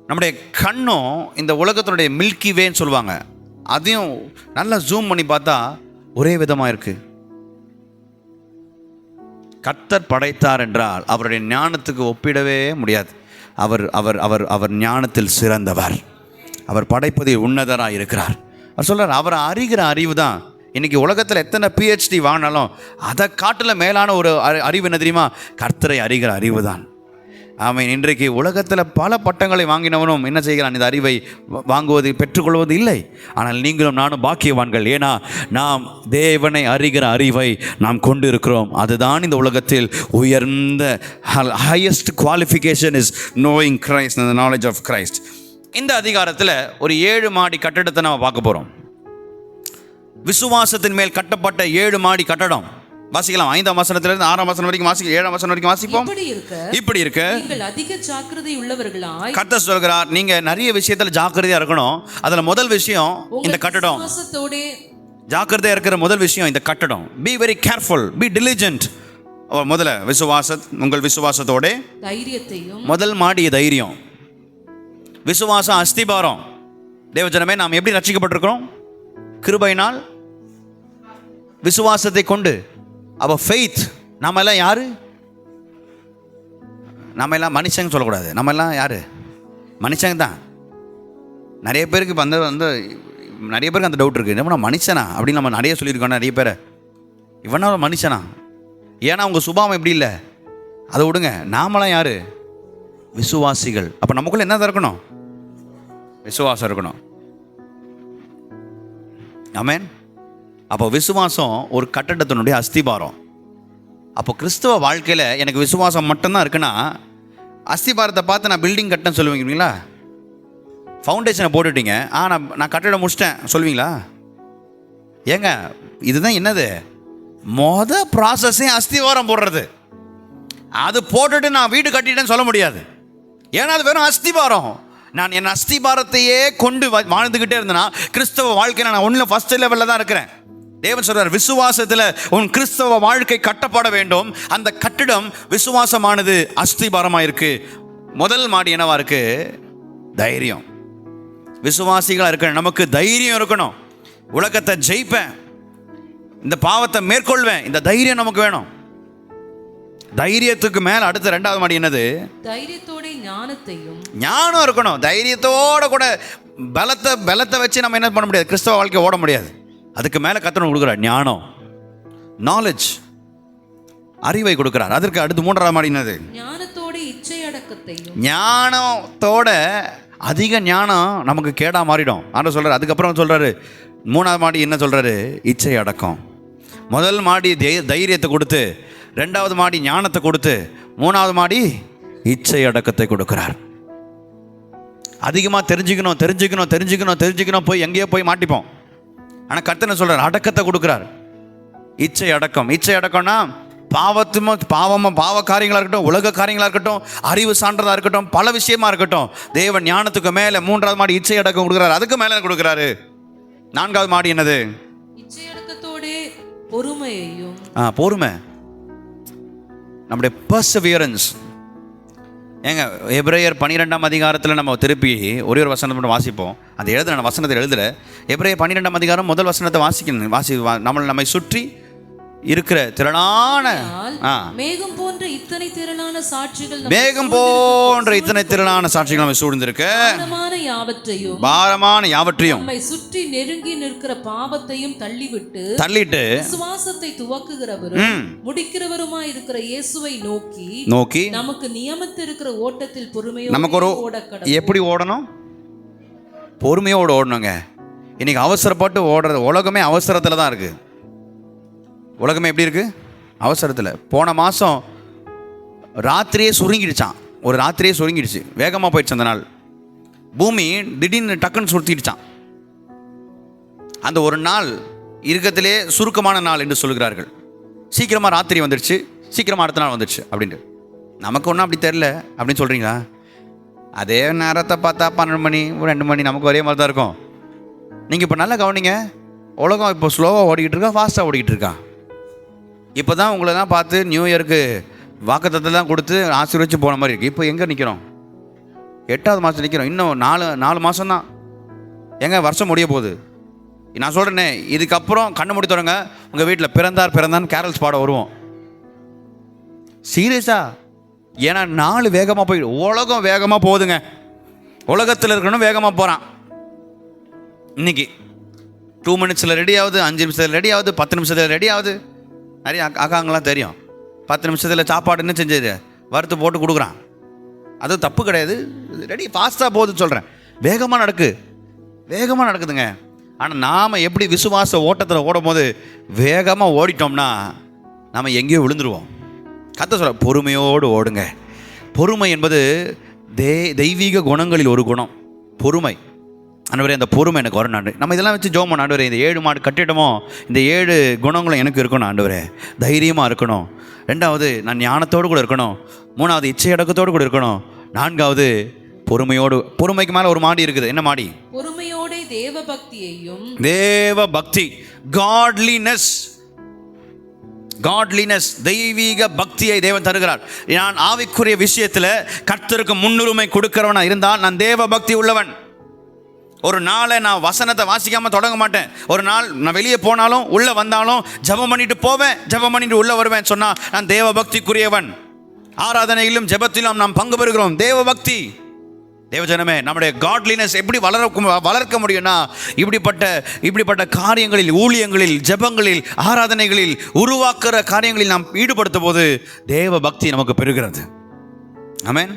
நம்முடைய கண்ணும் இந்த உலகத்தினுடைய மில்கி வேன்னு சொல்லுவாங்க, அதையும் நல்லா ஜூம் பண்ணி பார்த்தா ஒரே விதமாக இருக்குது. கர்த்தர் படைத்தார் என்றால் அவருடைய ஞானத்துக்கு ஒப்பிடவே முடியாது. அவர் அவர் அவர் அவர் ஞானத்தில் சிறந்தவர். அவர் படைப்பதில் உன்னதராக இருக்கிறார். அவர் சொல்கிறார், அவரை அறிகிற அறிவு தான். இன்றைக்கி உலகத்தில் எத்தனை PhD வாங்கினாலும் அதை காட்டில் மேலான ஒரு அறிவு என்ன தெரியுமா? கர்த்தரை அறிகிற அறிவு தான். ஆமென். இன்றைக்கு உலகத்தில் பல பட்டங்களை வாங்கினவனும் என்ன செய்கிறான்? இந்த அறிவை வாங்குவது, பெற்றுக்கொள்வது இல்லை. ஆனால் நீங்களும் நானும் பாக்கியவான்கள். ஏன்னா நாம் தேவனை அறிகிற அறிவை நாம் கொண்டு இருக்கிறோம். அதுதான் இந்த உலகத்தில் உயர்ந்த highest qualification is knowing Christ, the knowledge of Christ. இந்த அதிகாரத்தில் ஒரு 7 மாடி கட்டடத்தை நம்ம பார்க்க போகிறோம். விசுவாசத்தின் மேல் கட்டப்பட்ட 7 மாடி கட்டடம். வாசிக்கலாம். 5ஆம் வசனத்திலிருந்து 6ஆம் வசனம் வரைக்கும் வாசிக்கலாம். 7ஆம் வசனம் வரைக்கும் வாசிப்போம். இப்படி இருக்க நீங்கள் அதிக ஜாக்கிரதை உள்ளவர்களாய், கர்த்தர் சொல்கிறார், நீங்க நிறைய விஷயத்துல ஜாக்கிரதையா இருக்கணும். அதுல முதல் விஷயம் இந்த கட்டடம். ஜாக்கிரதையா இருக்கிற முதல் விஷயம் இந்த கட்டடம். Be very careful, be diligent. முதல்ல உங்கள் விசுவாசத்தோட தைரியத்தையும். முதல் மாடி தைரியம், விசுவாசம் அஸ்திபாரம். தேவஜனமே, நாம் எப்படி ரட்சிக்கப்பட்டிருக்கிறோம்? கிருபையினால், விசுவாசத்தை கொண்டு. அவ ஃபெய்த். நாம எல்லாம் யாரு? நம்ம எல்லாம் மனுஷங்க சொல்லக்கூடாது. நம்ம எல்லாம் யாரு? மனுஷங்க தான். நிறைய பேருக்கு இப்போ நிறைய பேருக்கு அந்த டவுட் இருக்குது. நம்ம மனுஷனா அப்படின்னு நம்ம நிறைய சொல்லியிருக்கோம். நிறைய பேரை இவனா மனுஷனா? ஏன்னா உங்கள் சுபாவம் எப்படி இல்லை, அதை விடுங்க. நாமெல்லாம் யாரு? விசுவாசிகள். அப்போ நமக்குள்ள என்ன இருக்கணும்? விசுவாசம் இருக்கணும். ஆமென். அப்போ விசுவாசம் ஒரு கட்டடத்தினுடைய அஸ்திபாரம். அப்போ கிறிஸ்தவ வாழ்க்கையில் எனக்கு விசுவாசம் மட்டும்தான் இருக்குன்னா, அஸ்திபாரத்தை பார்த்து நான் பில்டிங் கட்டேன்னு சொல்லுவீங்களா? ஃபவுண்டேஷனை போட்டுட்டீங்க, நான் கட்டடம் முடிச்சிட்டேன் சொல்லுவீங்களா? ஏங்க, இதுதான் என்னது ப்ராசஸே அஸ்திவாரம் போடுறது. அது போட்டுட்டு நான் வீடு கட்டிட்டேன்னு சொல்ல முடியாது. ஏன்னா அது வெறும் அஸ்திபாரம். நான் என் அஸ்திபாரத்தையே கொண்டு வாழ்ந்துக்கிட்டே இருந்தேன்னா கிறிஸ்தவ வாழ்க்கையில் நான் ஒன்றில் ஃபர்ஸ்ட் லெவலில் தான் இருக்கிறேன். தேவன் சொல்றார், விசுவாசத்தில் உன் கிறிஸ்தவ வாழ்க்கை கட்டப்பட வேண்டும். அந்த கட்டிடம் விசுவாசமானது அஸ்திபாரமாக இருக்கு. முதல் மாடி என்னவா இருக்கு? தைரியம். விசுவாசிகளாக இருக்க நமக்கு தைரியம் இருக்கணும். உலகத்தை ஜெயிப்பேன், இந்த பாவத்தை மேற்கொள்வேன், இந்த தைரியம் நமக்கு வேணும். தைரியத்துக்கு மேல அடுத்த ரெண்டாவது மாடி என்னது? தைரியத்தோட ஞானத்தையும். ஞானம் இருக்கணும். தைரியத்தோட கூட பலத்தை வச்சு நம்ம என்ன பண்ண முடியாது, கிறிஸ்தவ வாழ்க்கை ஓட முடியாது. அதுக்கு மேல கர்த்தர் கொடுக்குறார் ஞானம், நாலேஜ், அறிவை கொடுக்கிறார். அதற்கு அடுத்து மூன்றாவது மாடி என்னது? ஞானத்தோட இச்சை அடக்கத்தையும். ஞானத்தோட அதிக ஞானம் நமக்கு கேடா மாறிடும். ஆனா சொல்றாரு, அதுக்கப்புறம் சொல்றாரு மூணாவது மாடி என்ன சொல்றாரு? இச்சை அடக்கம். முதல் மாடி தைரியத்தை கொடுத்து, ரெண்டாவது மாடி ஞானத்தை கொடுத்து, மூணாவது மாடி இச்சை அடக்கத்தை கொடுக்கிறார். அதிகமாக தெரிஞ்சுக்கணும் போய் எங்கேயோ போய் மாட்டிப்போம். ஆனால் கர்த்தர் சொல்றார் அடக்கத்தை கொடுக்கிறார். இச்சை அடக்கம். இச்சை அடக்கம்னா பாவ காரியங்களாக இருக்கட்டும், உலக காரியங்களாக இருக்கட்டும், அறிவு சான்றதாக இருக்கட்டும், பல விஷயமா இருக்கட்டும், தேவன் ஞானத்துக்கு மேலே மூன்றாவது மாடி இச்சை அடக்கம் கொடுக்குறாரு. அதுக்கு மேலே கொடுக்குறாரு. நான்காவது மாடி என்னது? இச்சை அடக்கத்தோட பொறுமையையும். பொறுமை, நம்முடைய பர்சவியரன்ஸ். ஏங்க, எபிரேயர் 12ஆம் அதிகாரத்தில் நம்ம திருப்பி ஒரே ஒரு வசனத்தை மட்டும் வாசிப்போம். அது எழுதுன வசனத்தை எழுதுற எபிரேயர் 12ஆம் அதிகாரம் முதல் வசனத்தை வாசிக்கணும். நம்மை சுற்றி இருக்கிற திரளான மேகம் போன்ற இத்தனை திரளான சாட்சிகள் நம்ம சூழ்ந்திருக்க, பாரமான யாவற்றையும் நம்மை சுற்றி நெருங்கி நிற்கிற பாவத்தையும் தள்ளிட்டு விசுவாசத்தை துவக்குகிறவரும் முடிக்கிறவருமாய் இருக்கிற இயேசுவை நோக்கி நமக்கு நியமித்திருக்கிற ஓட்டத்தில் பொறுமையோடு நமக்கு ஒரு எப்படி ஓடணும்? பொறுமையோடு ஓடணுங்க. இன்னைக்கு அவசரப்பட்டு ஓடுறது, உலகமே அவசரத்தில் தான் இருக்கு. உலகமே எப்படி இருக்கு? அவசரத்தில். போன மாதம் ராத்திரியே சுருங்கிடுச்சான். ஒரு ராத்திரியே சுருங்கிடுச்சு, வேகமாக போயிடுச்சு. அந்த நாள் பூமி திடீர்னு டக்குன்னு சுருத்திடுச்சான். அந்த ஒரு நாள் இருக்கத்திலே சுருக்கமான நாள் என்று சொல்கிறார்கள். சீக்கிரமாக ராத்திரி வந்துடுச்சு, சீக்கிரமாக அடுத்த நாள் வந்துடுச்சு அப்படின்ட்டு. நமக்கு ஒன்றும் அப்படி தெரில அப்படின்னு சொல்கிறீங்களா? அதே நேரத்தை பார்த்தா 12 மணி 2 மணி நமக்கு ஒரே மாதிரி தான் இருக்கும். நீங்கள் இப்போ நல்லா கவனிங்க, உலகம் இப்போ ஸ்லோவாக ஓடிக்கிட்டு இருக்கா, ஃபாஸ்ட்டாக ஓடிக்கிட்டு இருக்கா? இப்போ தான் உங்களை தான் பார்த்து நியூ இயருக்கு வாக்குத்தத்தம் தான் கொடுத்து ஆசீர்வதிச்சு போன மாதிரி இருக்குது. இப்போ எங்கே நிற்கிறோம்? 8வது மாதம் நிற்கிறோம். இன்னும் 4 மாதம் தான். எங்க வருஷம் முடிய போகுது. நான் சொல்கிறேனே, இதுக்கப்புறம் கண்ணு மூடி தொடங்க உங்கள் வீட்டில் பிறந்தான்னு கேரல்ஸ் பாட வருவோம். சீரியஸா? ஏன்னா நாள் வேகமாக போயிடும். உலகம் வேகமாக போகுதுங்க. உலகத்தில் இருக்கணும் வேகமாக போகிறான். இன்னைக்கு 2 மினிட்ஸில் ரெடி ஆகுது, 5 நிமிஷத்தில் ரெடி ஆகுது, 10 நிமிஷத்தில் ரெடி ஆகுது. நிறைய அக்காங்களாம் தெரியும், 10 நிமிஷத்தில் சாப்பாடுன்னு செஞ்சது வறுத்து போட்டு கொடுக்குறான். அது தப்பு கிடையாது, ரெடி ஃபாஸ்ட்டாக போகுதுன்னு சொல்கிறேன். வேகமாக நடக்குதுங்க. ஆனால் நாம் எப்படி விசுவாச ஓட்டத்தில் ஓடும் போது வேகமாக ஓடிட்டோம்னா நாம் எங்கேயோ விழுந்துருவோம். கர்த்தர் சொல்ற பொறுமையோடு ஓடுங்க. பொறுமை என்பது தெய்வீக குணங்களில் ஒரு குணம், பொறுமை. ஆண்டவரே, அந்த பொறுமை எனக்கு வரும் ஆண்டு. நம்ம இதெல்லாம் வச்சு ஜெபம் பண்ண, ஆண்டவரே இந்த 7 மாடு கட்டிடமோ இந்த 7 குணங்களும் எனக்கு இருக்கணும் ஆண்டவரே. தைரியமாக இருக்கணும். 2வது நான் ஞானத்தோடு கூட இருக்கணும். 3வது இச்சை அடக்கத்தோடு கூட இருக்கணும். 4வது பொறுமையோடு. பொறுமைக்கு மேலே ஒரு மாடி இருக்குது. என்ன மாடி? பொறுமையோட தேவபக்தியையும். தேவபக்தி, காட்லினஸ். காட்லினஸ், தெய்வீக பக்தியை தேவன் தருகிறார். நான் ஆவிக்குரிய விஷயத்தில் கர்த்தருக்கு முன்னுரிமை கொடுக்கிறவனா இருந்தால் நான் தேவ பக்தி உள்ளவன். ஒரு நாளை நான் வசனத்தை வாசிக்காமல் தொடங்க மாட்டேன். ஒரு நாள் நான் வெளியே போனாலும் உள்ளே வந்தாலும் ஜெபம் பண்ணிட்டு போவேன், ஜெபம் பண்ணிட்டு உள்ளே வருவேன் சொன்னால் நான் தேவ பக்திக்குரியவன். ஆராதனையிலும் ஜெபத்திலும் நாம் பங்கு பெறுகிறோம். தேவ பக்தி. தேவஜனமே, நம்முடைய காட்லினஸ் எப்படி வளர்க்க முடியும்னா இப்படிப்பட்ட காரியங்களில், ஊழியங்களில், ஜெபங்களில், ஆராதனைகளில், உருவாக்குற காரியங்களில் நாம் ஈடுபடுத்தும் போது தேவ பக்தி நமக்கு பெறுகிறது. ஆமென்.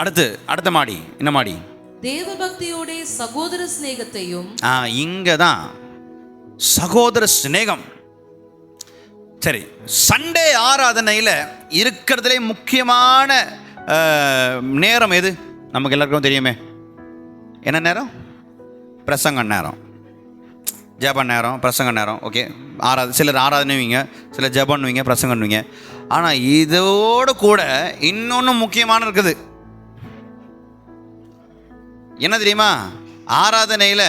அடுத்த மாடி என்ன மாடி? தேவ பக்தியோட சகோதர சிநேகத்தையும். இங்கதான் சகோதர சிநேகம். சரி, சண்டே ஆராதனையில் இருக்கிறதுலே முக்கியமான நேரம் எது? நமக்கு எல்லாருக்கும் தெரியுமே. என்ன நேரம்? பிரசங்க நேரம், ஜெப நேரம், பிரசங்க நேரம். ஓகே, சிலர் ஆராதனைவீங்க, சிலர் ஜெபன்னுவீங்க, பிரசங்கன்னுவீங்க. ஆனால் இதோடு கூட இன்னொன்று முக்கியமான இருக்குது. என்ன தெரியுமா? ஆராதனையில்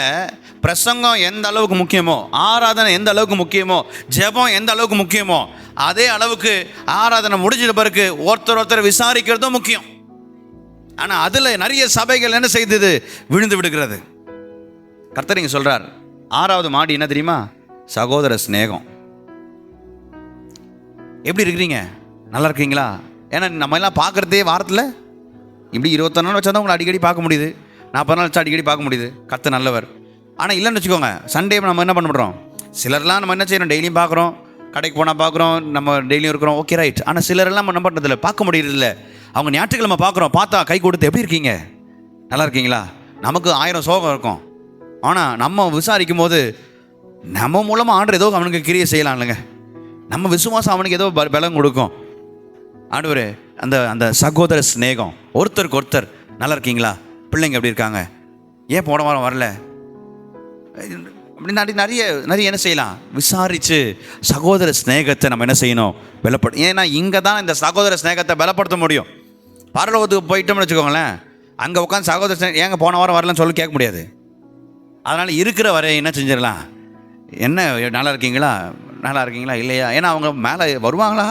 பிரசங்கம் எந்த அளவுக்கு முக்கியமோ, ஆராதனை எந்த அளவுக்கு முக்கியமோ, ஜெபம் எந்த அளவுக்கு முக்கியமோ, அதே அளவுக்கு ஆராதனை முடிஞ்ச பிறகு ஒருத்தர் விசாரிக்கிறதும் முக்கியம். ஆனால் அதில் நிறைய சபைகள் என்ன செய்தது? விழுந்து விடுகிறது. கர்த்தர் இங்கே சொல்கிறார், 6வது மாடி என்ன தெரியுமா? சகோதர சிநேகம். எப்படி இருக்கிறீங்க? நல்லா இருக்கீங்களா? ஏன்னா நம்ம எல்லாம் பார்க்குறதே வாரத்தில் இப்படி 21 நாள் வச்சா தான் உங்களை அடிக்கடி பார்க்க முடியுது, 40 நாள் வச்சா அடிக்கடி பார்க்க முடியுது. கர்த்தர் நல்லவர். ஆனால் இல்லைன்னு வச்சுக்கோங்க, சண்டே நம்ம என்ன பண்ணுறோம்? சிலர்லாம் நம்ம என்ன செய்யணும்? டெய்லியும் பார்க்குறோம், கடைக்கு போனால் பார்க்குறோம், நம்ம டெய்லியும் இருக்கிறோம், ஓகே ரைட். ஆனால் சிலரெல்லாம் நம்ம என்ன பண்ணுறதில்ல, பார்க்க முடியறதில்ல. அவங்க ஞாயிற்றுக்கிழமை பார்க்குறோம், பார்த்தா கை கொடுத்து எப்படி இருக்கீங்க, நல்லா இருக்கீங்களா? நமக்கு 1000 சோகம் இருக்கும். ஆனால் நம்ம விசாரிக்கும் போது நம்ம மூலமாக ஆண்டவர் ஏதோ அவனுக்கு கிரியை செய்யலாம் இல்லைங்க. நம்ம விசுவாசம் அவனுக்கு ஏதோ பலம் கொடுக்கும். ஆண்டவரே, அந்த சகோதர சிநேகம், ஒருத்தருக்கு ஒருத்தர் நல்லா இருக்கீங்களா, பிள்ளைங்க எப்படி இருக்காங்க, ஏன் போன வாரம் வரல, அப்படி நிறைய என்ன செய்யலாம்? விசாரித்து சகோதர ஸ்நேகத்தை நம்ம என்ன செய்யணும்? பலப்படுத்த. ஏன்னா இங்கே தான் இந்த சகோதர ஸ்நேகத்தை பலப்படுத்த முடியும். பரலோகத்துக்கு போயிட்டோம்னு வச்சுக்கோங்களேன், அங்கே உட்காந்து சகோதர ஸ்நேகம் ஏங்க போன வாரம் வரலன்னு சொல்லி கேட்க முடியாது. அதனால் இருக்கிற வரை என்ன செஞ்சிடலாம்? என்ன நல்லா இருக்கீங்களா இல்லையா? ஏன்னா அவங்க மேலே வருவாங்களா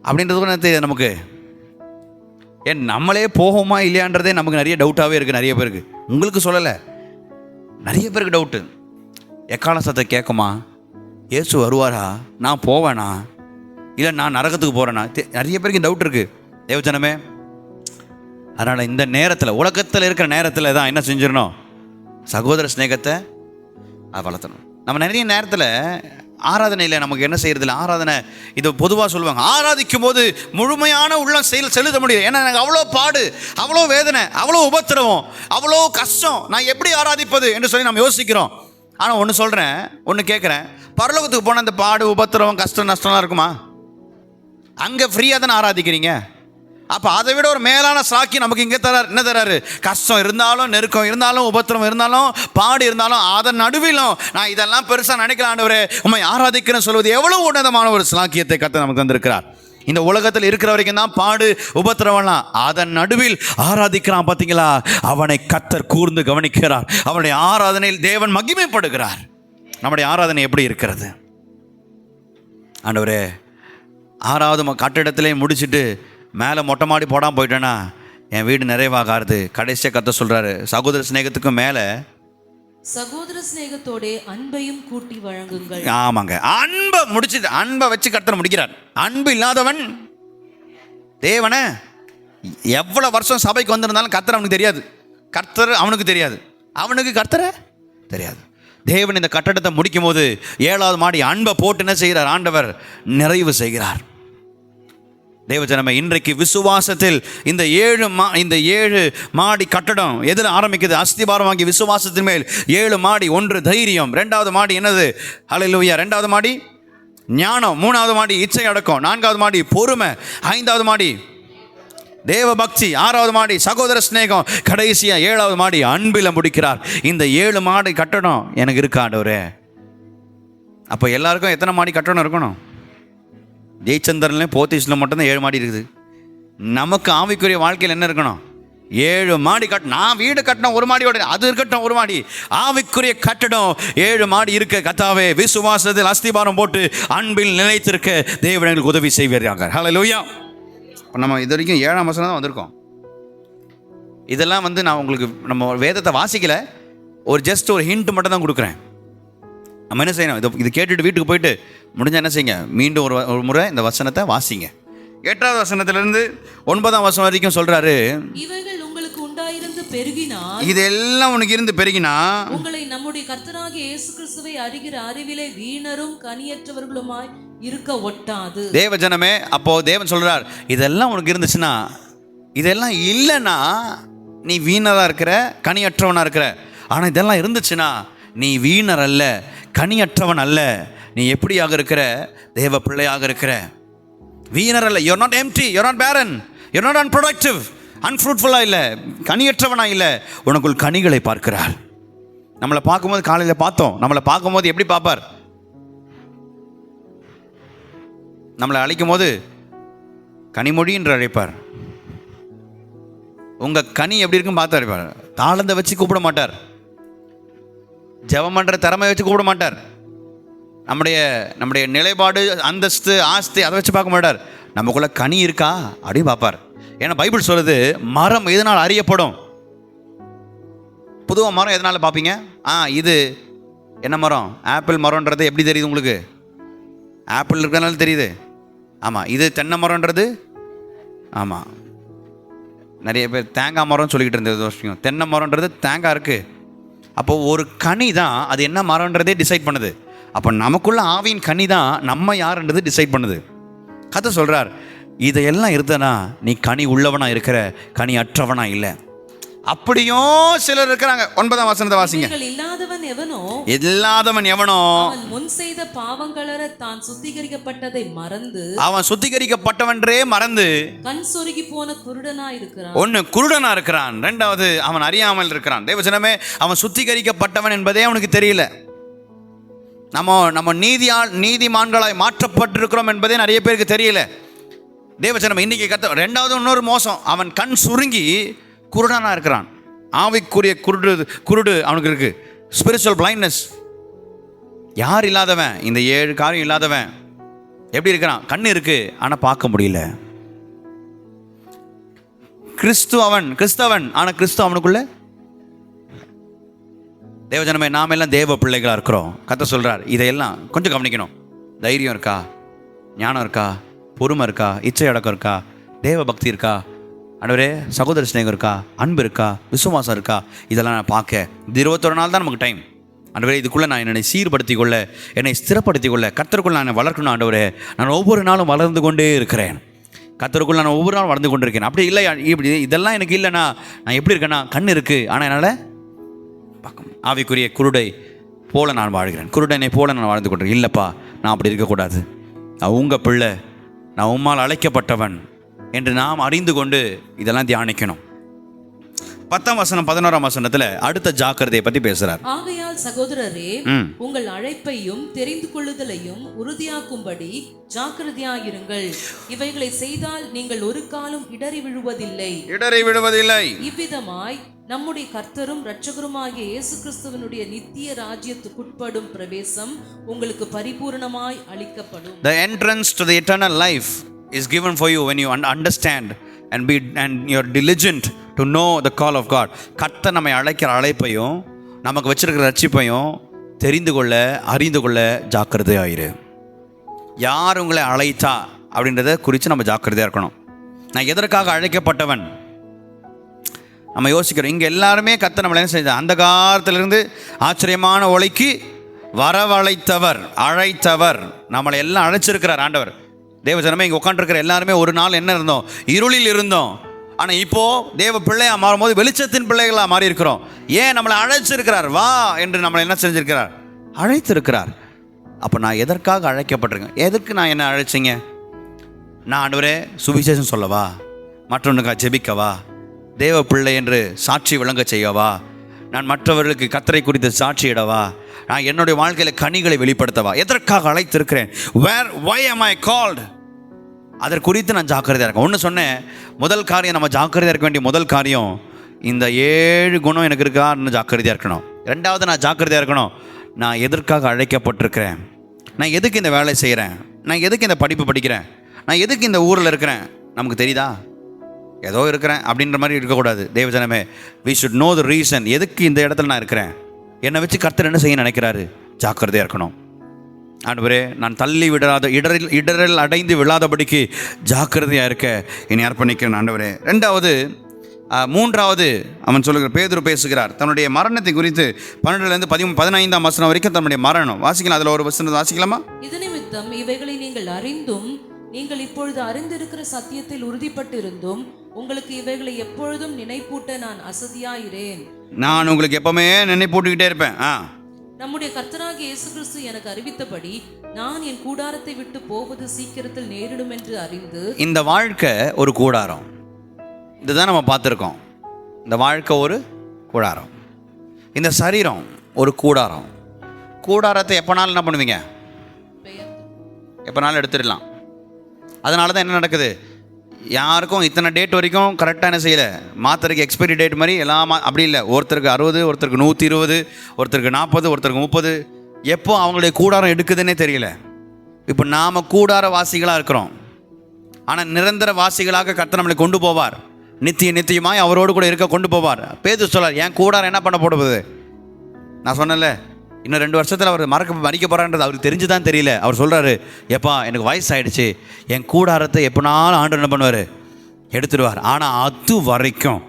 அப்படின்றது கூட தெரியாது நமக்கு. ஏன் நம்மளே போகுமா இல்லையான்றதே நமக்கு நிறைய டவுட்டாகவே இருக்குது நிறைய பேருக்கு. உங்களுக்கு சொல்லலை, நிறைய பேருக்கு டவுட்டு. எக்கால சத்தத்தை கேட்குமா? இயேசு வருவாரா? நான் போவேனா? இல்லை நான் நரகத்துக்கு போகிறேனா? நிறைய பேருக்கு டவுட் இருக்குது தேவஜனமே. அதனால் இந்த நேரத்தில், உலகத்தில் இருக்கிற நேரத்தில் தான் என்ன செஞ்சிடணும்? சகோதர ஸ்நேகத்தை வளர்த்தணும். நம்ம நிறைய நேரத்தில் ஆராதனையில் நமக்கு என்ன செய்யறதில்ல. ஆராதனை இது பொதுவாக சொல்லுவாங்க, ஆராதிக்கும் போது முழுமையான உள்ளம் செலுத்த முடியும். ஏன்னா எனக்கு அவ்வளோ பாடு, அவ்வளோ வேதனை, அவ்வளோ உபத்திரவம், அவ்வளோ கஷ்டம், நான் எப்படி ஆராதிப்பது என்று சொல்லி நம்ம யோசிக்கிறோம். ஆனால் ஒன்று சொல்கிறேன், ஒன்று கேட்குறேன், பரலோகத்துக்கு போனால் அந்த பாடு, உபத்திரவம், கஷ்டம், நஷ்டம்லாம் இருக்குமா? அங்கே ஃப்ரீயாக தானே ஆராதிக்கிறீங்க. அப்போ அதை விட ஒரு மேலான சாக்கி நமக்கு இங்கே என்ன தராரு? கஷ்டம் இருந்தாலும், நெருக்கம் இருந்தாலும், உபத்திரம் இருந்தாலும், பாடு இருந்தாலும், அதன் நடுவிலும் நான் இதெல்லாம் பெருசாக நினைக்கல ஆண்டவரே, உம்மை ஆராதிக்கிறேன்னு சொல்வது எவ்வளோ உன்னதமான ஒரு சாக்கியத்தை கர்த்தர் நமக்கு தந்திருக்கிறார். இந்த உலகத்தில் இருக்கிற வரைக்கும் தான் பாடு, உபத்திரவம்லாம், அதன் நடுவில் ஆராதிக்கிறான் பார்த்தீங்களா? அவனை கர்த்தர் கூர்ந்து கவனிக்கிறார். அவனுடைய ஆராதனையில் தேவன் மகிமைப்படுகிறார். நம்முடைய ஆராதனை எப்படி இருக்கிறது? ஆண்டவரே, 6வது கட்டிடத்திலே முடிச்சுட்டு மேலே மொட்டை மாடி போடாமல் போயிட்டேன்னா என் வீடு நிறைவாகாது. கடைசியாக கர்த்தர் சொல்கிறாரு, சகோதர சிநேகத்துக்கு மேலே சகோதர சிநேகத்தோட அன்பையும் கூட்டி வழங்குங்கள். ஆமாங்க, அன்பை முடிச்சுட்டு, அன்பை வச்சு கர்த்தர் முடிக்கிறார். அன்பு இல்லாதவன் தேவனை எவ்வளோ வருஷம் சபைக்கு வந்திருந்தாலும் கர்த்தர் அவனுக்கு தெரியாது, கர்த்தர் அவனுக்கு தெரியாது, அவனுக்கு கர்த்தரை தெரியாது. தேவன் இந்த கட்டடத்தை முடிக்கும் போது 7வது மாடி அன்பை போட்டு என்ன செய்கிறார்? ஆண்டவர் நிறைவு செய்கிறார். தேவஜனமே, இன்றைக்கு விசுவாசத்தில் இந்த 7 மாடி கட்டடம் எதில் ஆரம்பிக்குது? அஸ்திபாரமாகி விசுவாசத்தின் மேல் 7 மாடி. 1 தைரியம், 2வது மாடி என்னது? ஹல்லேலூயா. 2வது மாடி ஞானம், 3வது மாடி இச்சை அடக்கம், 4வது மாடி பொறுமை, 5வது மாடி தேவ பக்தி, 6வது மாடி சகோதர ஸ்நேகம், கடைசியா 7வது மாடி அன்பில் முடிக்கிறார். இந்த 7 மாடி கட்டடம் எனக்கு இருக்கா ஆண்டவரே? அப்போ எல்லாருக்கும் எத்தனை மாடி கட்டடம் இருக்கணும்? ஜெயச்சந்திரன்லேயும் போத்தீஸில் மட்டும்தான் 7 மாடி இருக்குது. நமக்கு ஆவிக்குரிய வாழ்க்கையில் என்ன இருக்கணும்? 7 மாடி நான் வீடு கட்டின ஒரு மாடியோட அது இருக்கட்டும், ஒரு மாடி ஆவிக்குரிய கட்டடம் 7 மாடி இருக்க. கர்த்தாவே, விசுவாசத்தில் அஸ்திபாரம் போட்டு அன்பில் நிலைத்திருக்க தேவன் எங்களுக்கு உதவி செய்வார்கள். ஹல்லேலூயா. நம்ம இது வரைக்கும் 7ஆம் வசனம் தான் வந்திருக்கோம். இதெல்லாம் நான் உங்களுக்கு நம்ம வேதத்தை வாசிக்கல, ஒரு ஜஸ்ட் ஒரு ஹிண்ட் மட்டும் தான் கொடுக்குறேன். நம்ம என்ன செய்யணும், இது கேட்டுட்டு வீட்டுக்கு போயிட்டு முடிஞ்சால் என்ன செய்யுங்க, மீண்டும் ஒரு முறை இந்த வசனத்தை வாசிங்க. 8வது வசனத்திலிருந்து 9ஆம் வசனம் வரைக்கும் சொல்றாரு, இவைகள் உங்களுக்கு உண்டாயிருந்து பெருகினா, இதெல்லாம் உனக்கு இருந்து பெருகினா உங்களை நம்முடைய கர்த்தராகிய இயேசு கிறிஸ்துவை அறிகிற அறிவிலே வீணரும் கனியற்றவர்களுமாய் இருக்க ஒட்டாது. தேவஜனமே, அப்போ தேவன் சொல்றார், இதெல்லாம் உனக்கு இருந்துச்சுன்னா, இதெல்லாம் இல்லைன்னா நீ வீணராக இருக்கிற, கனியற்றவனா இருக்கிற. ஆனால் இதெல்லாம் இருந்துச்சுன்னா நீ வீணர் அல்ல, கனியற்றவன் அல்ல. நீ எப்படியாக இருக்கிற, தேவ பிள்ளையாக இருக்கிற. வீணர் அல்ல. You're not empty, you're not barren, you're not unproductive, அன்ஃப்ரூட்ஃபுல்லாக இல்லை, கனியற்றவனா இல்லை. உனக்குள் கனிகளை பார்க்கிறார். நம்மளை பார்க்கும்போது, காலையில் பார்த்தோம், நம்மளை பார்க்கும்போது எப்படி பார்ப்பார்? நம்மளை அழைக்கும் போது கனிமொழி என்று அழைப்பார். உங்கள் கனி எப்படி இருக்குன்னு பார்த்து அழைப்பார். தாளந்தை வச்சு கூப்பிட மாட்டார், ஜெபம் பண்ணுற திறமை வச்சு கூப்பிட மாட்டார், நம்முடைய நிலைப்பாடு, அந்தஸ்து, ஆஸ்தி அதை வச்சு பார்க்க மாட்டார். நமக்குள்ள கனி இருக்கா அப்படின்னு பார்ப்பார். ஏன்னா பைபிள் சொல்லுது, மரம் எதனால் அறியப்படும். பொதுவாக மரம் எதனால் பார்ப்பீங்க? இது என்ன மரம்? ஆப்பிள் மரம்ன்றது எப்படி தெரியுது உங்களுக்கு? ஆப்பிள் இருக்கிறதுனால தெரியுது. ஆமாம். இது தென்னை மரம்ன்றது, ஆமாம், நிறைய பேர் தேங்காய் மரம்னு சொல்லிக்கிட்டு இருந்தது விஷயம். தென்னை மரம்ன்றது தேங்காய் இருக்குது. அப்போது ஒரு கனி தான் அது என்ன மரம்ன்றதே டிசைட் பண்ணுது. அப்போ நமக்குள்ள ஆவியின் கனி தான் நம்ம யாருன்றது டிசைட் பண்ணுது. கதை சொல்கிறார், இதையெல்லாம் இருந்தனா நீ கனி உள்ளவனா இருக்கிற, கனி அற்றவனா இல்லை. அப்படியும் சிலர் இருக்கிறாங்க. 9ஆம் வசனத்தை வாசிங்க. இல்லாதவன் எவனோ அவன் முன் செய்த பாவங்களற தான் சுத்திகரிக்கப்பட்டதை மறந்து, அவன் சுத்திகரிக்கப்பட்டவன்றே மறந்து கண் சொருகி போன குருடனா இருக்கிறான். ஒன்னு குருடனா இருக்கிறான், 2வது அவன் அறியாமல் இருக்கிறான். தேவஜனமே, அவன் சுத்திகரிக்கப்பட்டவன் என்பதே அவனுக்கு தெரியல. நம்ம நீதிமான்களாய் மாற்றப்பட்டிருக்கிறோம் என்பதே நிறைய பேருக்கு தெரியல. தேவஜனமே, இன்னைக்கு 2வது இன்னொரு மோசம், அவன் கண் சுருங்கி குருடனா இருக்கிறான். ஆவிக்குரிய குருடு அவனுக்கு இருக்கு. Spiritual blindness. யார் இல்லாதவன்? இந்த 7 காரியம் இல்லாதவன் எப்படி இருக்கிறான்? கண் இருக்கு, ஆனால் பார்க்க முடியல. கிறிஸ்தவன், ஆனால் கிறிஸ்து அவனுக்குள்ள. தேவஜனமே, நாம எல்லாம் தேவ பிள்ளைகளா இருக்கிறோம். கர்த்தர் சொல்றார், இதையெல்லாம் கொஞ்சம் கவனிக்கணும். தைரியம் இருக்கா? ஞானம் இருக்கா? பொறுமை இருக்கா? இச்சை அடக்கம் இருக்கா? தேவ பக்தி இருக்கா? ஆண்டவரே, சகோதர ஸ்நேகம் இருக்கா? அன்பு இருக்கா? விசுவாசம் இருக்கா? இதெல்லாம் நான் பார்க்க 21 நாள் தான் நமக்கு டைம். ஆண்டவரே, இதுக்குள்ளே நான் என்னை சீர்படுத்திக் கொள்ள, என்னை ஸ்திரப்படுத்திக் கொள்ள, கர்த்தருக்குள்ள நான் வளர்க்கணும். ஆண்டவரே, நான் ஒவ்வொரு நாளும் வளர்ந்து கொண்டே இருக்கிறேன். கர்த்தருக்குள்ள நான் ஒவ்வொரு நாளும் வளர்ந்து கொண்டு இருக்கேன். அப்படி இல்லை, இப்படி இதெல்லாம் எனக்கு இல்லைன்னா நான் எப்படி இருக்கேன்னா, கண் இருக்குது, ஆனால் என்னால் பார்க்க. ஆவிக்குரிய குருடை போல நான் வாழ்கிறேன், குருடனை போல நான் வாழ்ந்து கொண்டிருக்கேன். இல்லைப்பா, நான் அப்படி இருக்கக்கூடாது. நான் உங்கள் பிள்ளை, நான் உம்மால் அழைக்கப்பட்டவன் என்று நாம் அறிந்து கொண்டு இதெல்லாம் தியானிக்கணும். 10ஆம் வசனம் 11ஆம் வசனத்துல அடுத்த ஜாக்கிரதையை பற்றி பேசுறார். ஆகையால் சகோதரரே, உங்கள் அழைப்பையும் தெரிந்து கொள்ளுதலையும் உறுதியாக்கும்படி ஜாக்கிரதையாயிருங்கள். இவைகளை செய்தால் நீங்கள் ஒரு காலம் இடறி விழுவதில்லை. இவ்விதமாய் நம்முடைய கர்த்தரும் இரட்சகருமாகிய இயேசு கிறிஸ்துவினுடைய நித்திய ராஜ்யத்துக்குட்படும் பிரவேசம் உங்களுக்கு பரிபூரணமாய் அளிக்கப்படும். The entrance to the eternal life is given for you when you understand and you're diligent to know the call of God. கர்த்தர் நம்மை அழைக்கிற அழைப்பையும் நமக்கு வச்சிருக்கிற ரட்சிப்பையும் தெரிந்து கொள்ள, அறிந்து கொள்ள ஜாக்கிரதையாயிரு. யார் உங்களை அழைத்தா அப்படின்றத குறித்து நம்ம ஜாக்கிரதையாக இருக்கணும். நான் எதற்காக அழைக்கப்பட்டவன் நம்ம யோசிக்கிறோம். இங்கே எல்லாருமே கர்த்தர் நம்மளை என்ன செஞ்சார்? அந்த காலத்திலிருந்து ஆச்சரியமான ஒளிக்கு வரவழைத்தவர், அழைத்தவர், நம்மளை எல்லாம் அழைச்சிருக்கிறார் ஆண்டவர். தேவஜனமே, இங்கே உட்காந்துருக்கிற எல்லாருமே ஒரு நாள் என்ன இருந்தோம்? இருளில் இருந்தோம். ஆனால் இப்போது தேவ பிள்ளையாக மாறும்போது வெளிச்சத்தின் பிள்ளைகளாக மாறி இருக்கிறோம். ஏன்? நம்மளை அழைச்சிருக்கிறார். வா என்று நம்மளை என்ன செஞ்சிருக்கிறார்? அழைத்திருக்கிறார். அப்போ நான் எதற்காக அழைக்கப்பட்டிருக்கேன்? எதற்கு நான் என்ன அழைச்சிங்க? நான் ஆண்டவரே சுவிசேஷம் சொல்லவா? மற்றொன்றுக்காக ஜெபிக்கவா? தேவ பிள்ளை என்று சாட்சி விளங்க செய்யவா? நான் மற்றவர்களுக்கு கர்த்தரை குறித்து சாட்சியிடவா? நான் என்னுடைய வாழ்க்கையில் கனிகளை வெளிப்படுத்தவா? எதற்காக அழைத்திருக்கிறேன்? Why am I called? அதை குறித்து நான் ஜாக்கிரதையாக இருக்கேன். ஒன்று சொன்னேன், முதல் காரியம் நம்ம ஜாக்கிரதையாக இருக்க வேண்டிய முதல் காரியம், இந்த 7 குணம் எனக்கு இருக்கான்னு ஜாக்கிரதையாக இருக்கணும். ரெண்டாவது, நான் ஜாக்கிரதையாக இருக்கணும், நான் எதற்காக அழைக்கப்பட்டிருக்கிறேன், நான் எதுக்கு இந்த வேலை செய்கிறேன், நான் எதுக்கு இந்த படிப்பு படிக்கிறேன், நான் எதுக்கு இந்த ஊரில் இருக்கிறேன். நமக்கு தெரியுதா? ஏதோ இருக்கிறேன் அப்படின்ற மாதிரி இருக்கக்கூடாது. தேவஜனமே, we should know the reason. எதுக்கு இந்த இடத்துல நான் இருக்கிறேன், என்னை வச்சு கர்த்தர் என்ன செய்ய நினைக்கிறாரு, ஜாக்கிரதையாக இருக்கணும். ஆண்டவரே, நான் தள்ளி விடாத இடரில் அடைந்து விழாதபடிக்கு ஜாக்கிரதையாக இருக்க என்னை அர்ப்பணிக்கிறேன் ஆண்டவரே. மூன்றாவது அவன் சொல்லுகிற, பேதுரு பேசுகிறார் தன்னுடைய மரணத்தை குறித்து. 12லேருந்து 15ஆம் வசனம் வரைக்கும் தன்னுடைய மரணம் வாசிக்கலாம். அதில் ஒரு வசனம் வாசிக்கலாமா? இது நிமித்தம் இவைகளை நீங்கள் அறிந்தும் நீங்கள் இப்பொழுது அறிந்திருக்கிற சத்தியத்தில் உறுதிப்பட்டிருந்தும் உங்களுக்கு இவைகளை எப்பொழுதும் நினைப்பூட்ட நான் அசதியாயிரேன். நான் உங்களுக்கு எப்பவுமே நினைப்பூட்டிக்கிட்டே இருப்பேன். நம்முடைய கர்த்தராகிய இயேசு கிறிஸ்து எனக்கு அறிவித்தபடி நான் என் கூடாரத்தை விட்டு போவது சீக்கிரத்தில் நேரிடும் என்று அறிந்து. இந்த வாழ்க்கை ஒரு கூடாரம், இதுதான் நம்ம பார்த்துருக்கோம். இந்த வாழ்க்கை ஒரு கூடாரம், இந்த சரீரம் ஒரு கூடாரம். கூடாரத்தை எப்போனாலும் என்ன பண்ணுவீங்க, எப்போனாலும் எடுத்துடலாம். அதனால தான் என்ன நடக்குது, யாருக்கும் இத்தனை டேட் வரைக்கும் கரெக்டாக என்ன செய்யலை, மாத்திரைக்கு எக்ஸ்பைரி டேட் மாதிரி எல்லாம் அப்படி இல்லை. ஒருத்தருக்கு 60, ஒருத்தருக்கு 120, ஒருத்தருக்கு 40, ஒருத்தருக்கு 30. எப்போ அவங்களுடைய கூடாரம் எடுக்குதுன்னே தெரியல. இப்போ நாம் கூடார வாசிகளாக இருக்கிறோம், ஆனால் நிரந்தர வாசிகளாக கர்த்தர் நம்மளை கொண்டு போவார். நித்தியமாய் அவரோடு கூட இருக்க கொண்டு போவார். பேதுரு சொல்லார், என் கூடாரம் என்ன பண்ண போடுவது. நான் சொன்னேன்ல, இன்னும் 2 வருஷத்தில் அவர் மறிக்க போகிறான்றது அவருக்கு தெரிஞ்சுதான் தெரியல. அவர் சொல்கிறாரு, எப்பா எனக்கு வயசாயிடுச்சு, என் கூடாரத்தை எப்போனாலும் ஆண்டவர் என்ன பண்ணுவார், எடுத்துடுவார். ஆனால் அது வரைக்கும்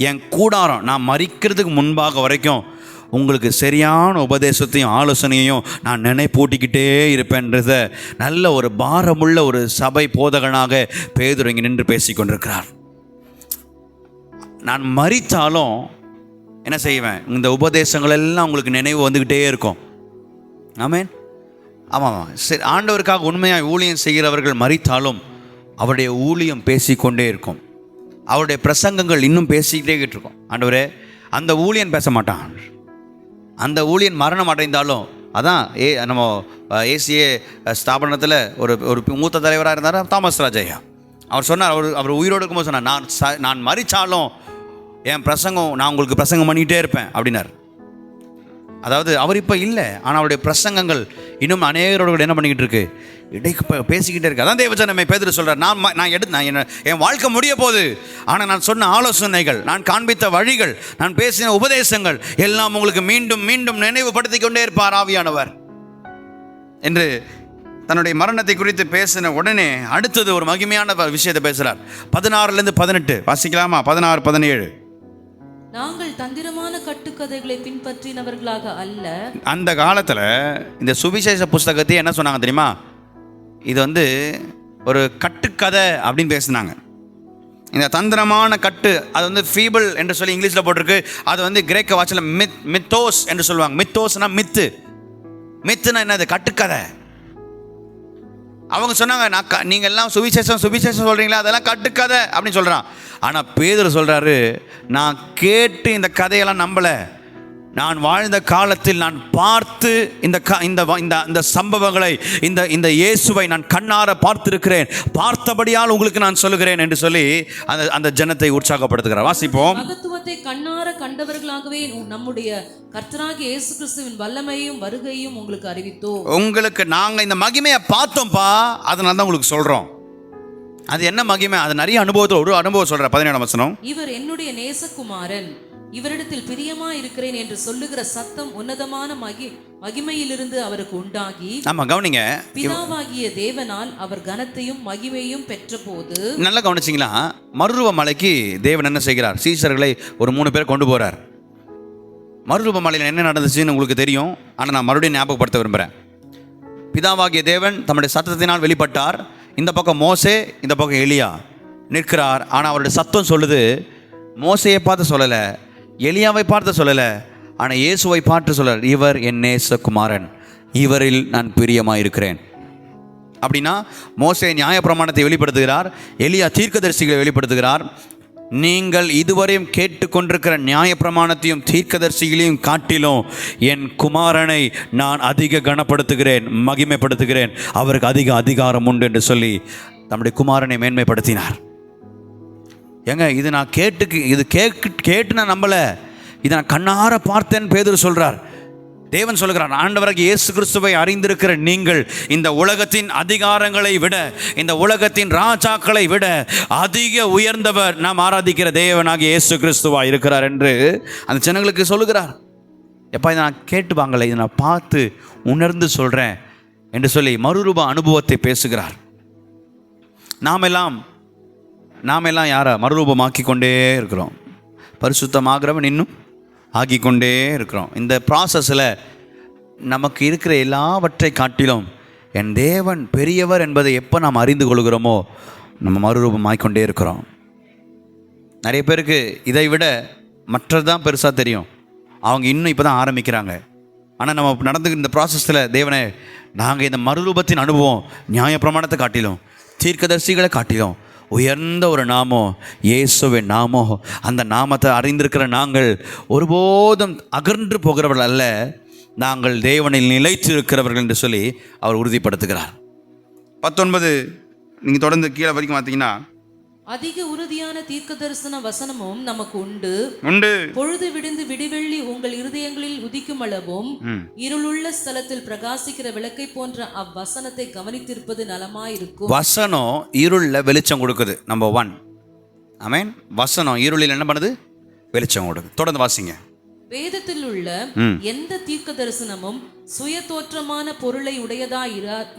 என் கூடாரம் நான் மறிக்கிறதுக்கு முன்பாக வரைக்கும் உங்களுக்கு சரியான உபதேசத்தையும் ஆலோசனையையும் நான் நினைப்பூட்டிக்கிட்டே இருப்பேன்றத நல்ல ஒரு பாரமுள்ள ஒரு சபை போதகனாக பேதுரு இங்கே நின்று பேசி கொண்டிருக்கிறார். நான் மறித்தாலும் என்ன செய்வேன், இந்த உபதேசங்கள் எல்லாம் உங்களுக்கு நினைவு வந்துக்கிட்டே இருக்கும். ஆமென். ஆமாம், சரி. ஆண்டவருக்காக உண்மையாக ஊழியம் செய்கிறவர்கள் மறித்தாலும் அவருடைய ஊழியம் பேசிக்கொண்டே இருக்கும். அவருடைய பிரசங்கங்கள் இன்னும் பேசிக்கிட்டே இருக்கும். ஆண்டவரே, அந்த ஊழியன் பேச மாட்டான். அந்த ஊழியன் மரணம் அடைந்தாலும், அதான் நம்ம ஏசிஏ ஸ்தாபனத்தில் ஒரு மூத்த தலைவராக இருந்தார் தாமஸ் ராஜையா. அவர் சொன்னார், அவர் உயிரோடு இருக்கும்போது சொன்னார், நான் மறித்தாலும் என் பிரசங்கம், நான் உங்களுக்கு பிரசங்கம் பண்ணிகிட்டே இருப்பேன் அப்படின்னார். அதாவது அவர் இப்போ இல்லை, ஆனால் அவருடைய பிரசங்கங்கள் இன்னும் அநேகரோடு என்ன பண்ணிக்கிட்டு இருக்கு, பேசிக்கிட்டே இருக்கு. அதான் தேவஜனமே, பேதுரு சொல்கிறார், நான் என் வாழ்க்கை முடிய போகுது, ஆனால் நான் சொன்ன ஆலோசனைகள், நான் காண்பித்த வழிகள், நான் பேசின உபதேசங்கள் எல்லாம் உங்களுக்கு மீண்டும் மீண்டும் நினைவுபடுத்தி கொண்டே இருப்பார் ஆவியானவர் என்று தன்னுடைய மரணத்தை குறித்து பேசின உடனே அடுத்தது ஒரு மகிமையான விஷயத்தை பேசுகிறார். 16லேருந்து 18 வாசிக்கலாமா? 16, 17. நாங்கள் தந்திரமான கட்டுக்கதைகளை பின்பற்றினவர்களாக அல்ல. அந்த காலத்தில் இந்த சுவிசேஷ புஸ்தகத்தை என்ன சொன்னாங்க தெரியுமா, இது ஒரு கட்டுக்கதை அப்படின்னு பேசினாங்க. இந்த தந்திரமான கட்டு, அது ஃபீபிள் என்று சொல்லி இங்கிலீஷில் போட்டிருக்கு. அது கிரேக்க வாட்சில் மித்தோஸ் என்று சொல்லுவாங்க. மித்தோஸ்னா மித்துனா என்னது, கட்டுக்கதை. அவங்க சொன்னாங்க, நீங்கள் எல்லாம் சுவிசேஷம் சொல்கிறீங்களா, அதெல்லாம் கட்டுக்கதை அப்படின்னு சொல்கிறான். ஆனால் பேதுரு சொல்கிறாரு, நான் கேட்டு இந்த கதையெல்லாம் நம்பலை, நான் வாழ்ந்த காலத்தில் நான் பார்த்து இந்த சம்பவங்களை, இந்த இயேசுவை நான் கண்ணார பார்த்திருக்கிறேன், பார்த்தபடியால் உங்களுக்கு நான் சொல்லுகிறேன் என்று சொல்லி அந்த ஜனத்தை உற்சாகப்படுத்துகிறார். வாசிப்போம். மகத்துவத்தை கண்ணார கண்டவர்களாகவே நம்முடைய கர்த்தராகிய இயேசு கிறிஸ்துவின் வல்லமையும் வருகையும் உங்களுக்கு அறிவித்தோம். உங்களுக்கு நாங்கள் இந்த மகிமையை பார்த்தோம்ப்பா, அதனால தான் உங்களுக்கு சொல்கிறோம். அது என்ன மகிமை, அது நிறைய அனுபவத்தில் ஒரு அனுபவம் சொல்கிற. 17ஆம் வசனம், இவர் என்னுடைய நேசகுமாரன், இவரிடத்தில் பிரியமா இருக்கிறேன் என்று சொல்லுகிற சத்தம் உன்னதமான மகிமையிலிருந்து அவருக்கு உண்டாகி, ஆமா கவனிங்க, பிதாவாகிய தேவனால் அவர் கனத்தையும் மகிமையும் பெற்ற போது. நல்லா கவனிச்சிங்களா? மறுரூப மலைக்கு தேவன் என்ன செய்கிறார், சீசர்களை ஒரு 3 பேர் கொண்டு போறார். மறுரூப மலையில் என்ன நடந்துச்சுன்னு உங்களுக்கு தெரியும், ஆனால் நான் மறுபடியும் ஞாபகப்படுத்த விரும்புகிறேன். பிதாவாகிய தேவன் தம்முடைய சத்தத்தினால் வெளிப்பட்டார். இந்த பக்கம் மோசே, இந்த பக்கம் எலியா நிற்கிறார். ஆனால் அவருடைய சத்தம் சொல்லுது, மோசையை பார்த்து சொல்லலை, எலியாவை பார்த்து சொல்லலை, ஆனால் இயேசுவை பார்த்து சொல்கிறார், இவர் என் நேசகுமாரன், இவரில் நான் பிரியமாக இருக்கிறேன். அப்படின்னா மோசே நியாயப்பிரமாணத்தை வெளிப்படுத்துகிறார், எலியா தீர்க்கதரிசிகளை வெளிப்படுத்துகிறார். நீங்கள் இதுவரையும் கேட்டுக்கொண்டிருக்கிற நியாயப்பிரமாணத்தையும் தீர்க்கதரிசிகளையும் காட்டிலும் என் குமாரனை நான் அதிக கனப்படுத்துகிறேன், மகிமைப்படுத்துகிறேன், அவருக்கு அதிக அதிகாரம் உண்டு என்று சொல்லி தம்முடைய குமாரனை மேன்மைப்படுத்தினார். ஏங்க இது நான் கேட்டு நான் நம்பலை, இதை நான் கண்ணார பார்த்தேன் பேதுரு சொல்கிறார். தேவன் சொல்கிறார், ஆண்டவராகிய இயேசு கிறிஸ்துவை அறிந்திருக்கிற நீங்கள் இந்த உலகத்தின் அதிகாரங்களை விட, இந்த உலகத்தின் ராஜாக்களை விட அதிக உயர்ந்தவர் நாம் ஆராதிக்கிற தேவனாகிய இயேசு கிறிஸ்துவாக இருக்கிறார் என்று அந்த ஜனங்களுக்கு சொல்லுகிறார். எப்போ இதை நான் கேட்டு வாங்கலை, இதை நான் பார்த்து உணர்ந்து சொல்கிறேன் என்று சொல்லி மறுரூப அனுபவத்தை பேசுகிறார். நாம் எல்லாம் யாரை மறுரூபமாக்கி கொண்டே இருக்கிறோம், பரிசுத்தமாகிறவன் இன்னும் ஆகிக்கொண்டே இருக்கிறோம். இந்த ப்ராசஸில் நமக்கு இருக்கிற எல்லாவற்றை காட்டிலும் என் தேவன் பெரியவர் என்பதை எப்போ நாம் அறிந்து கொள்கிறோமோ நம்ம மறுரூபமாகிக்கொண்டே இருக்கிறோம். நிறைய பேருக்கு இதை விட மற்றது தான் பெருசாக தெரியும், அவங்க இன்னும் இப்போ தான் ஆரம்பிக்கிறாங்க. ஆனால் நம்ம நடந்து இந்த ப்ராசஸில் தேவனே, நாங்கள் இந்த மறுரூபத்தின் அனுபவம் நியாயப்பிரமாணத்தை காட்டிலும் தீர்க்கதரிசிகளை காட்டிலும் உயர்ந்த ஒரு நாமம் இயேசுவின் நாமம். அந்த நாமத்தை அறிந்திருக்கிற நாங்கள் ஒருபோதும் அகன்று போகிறவர்கள் அல்ல, நாங்கள் தேவனில் நிலைத்து இருக்கிறவர்கள் என்று சொல்லி அவர் உறுதிப்படுத்துகிறார். 19 நீங்கள் தொடர்ந்து கீழே வரைக்கும் பார்த்தீங்கன்னா, அதிக உறுதியான தீர்க்க தரிசன வசனமும் நமக்கு உண்டு. பொழுது விடிந்து விடிவெள்ளி உங்கள் இருதயங்களில் உதிக்கும் அளவும் இருளுள்ள ஸ்தலத்தில் பிரகாசிக்கிற விளக்கை போன்ற அவ்வசனத்தை கவனித்திருப்பது நலமாயிருக்கும். வசனம் இருள்ல வெளிச்சம் கொடுக்குது. நம்பர் 1. ஆமென். வசனம் இருளில் என்ன பண்ணுது? வெளிச்சம் கொடுக்குது. தொடர்ந்து வாசிங்க. வேதத்தில் உள்ள எந்த தீர்க்க தரிசனமும் சுய தோற்றமான பொருளை உடையதா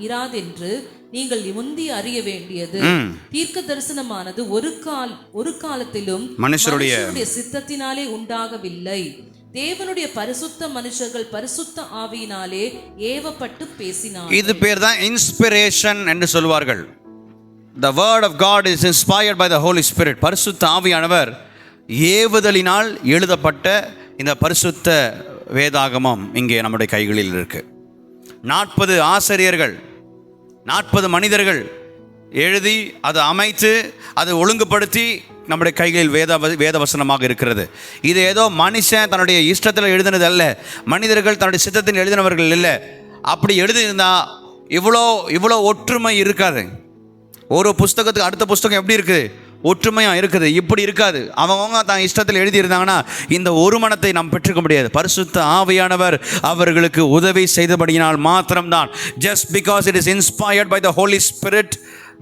இராதென்று நீங்கள் முந்தி அறிய வேண்டியது. தீர்க்க தரிசனமானது ஒரு காலத்திலும் மனுஷருடைய சித்தத்தினாலே உண்டாகவில்லை. தேவனுடைய பரிசுத்த மனுஷர்கள் பரிசுத்த ஆவியினாலே ஏவப்பட்டு பேசினார்கள். இது பேர் தான் இன்ஸ்பிரேஷன் என்று சொல்வார்கள். The word of God is inspired by the Holy Spirit. பரிசுத்த ஆவியானவர் ஏவுதலினால் எழுதப்பட்ட இந்த பரிசுத்த வேதாகமம் இங்கே நம்முடைய கைகளில் இருக்கு. 40 ஆசிரியர்கள், 40 மனிதர்கள் எழுதி அதை அமைத்து அதை ஒழுங்குபடுத்தி நம்முடைய கைகளில் வேத வசனமாக இருக்கிறது. இது ஏதோ மனுஷன் தன்னுடைய இஷ்டத்தில் எழுதினது அல்ல, மனிதர்கள் தன்னுடைய சித்தத்தில் எழுதினவர்கள் இல்லை. அப்படி எழுதியிருந்தால் இவ்வளோ ஒற்றுமை இருக்காது. ஒரு புஸ்தகத்துக்கு அடுத்த புஸ்தகம் எப்படி இருக்குது? ஒற்றுமையாக இருக்குது. இப்படி இருக்காது. அவங்க தான் இஷ்டத்தில் எழுதியிருந்தாங்கன்னா இந்த ஒரு மனத்தை நாம் பெற்றுக்க முடியாது. பரிசுத்த ஆவியானவர் அவர்களுக்கு உதவி செய்தபடியினால் மாத்திரம்தான், just because it is inspired by the Holy Spirit,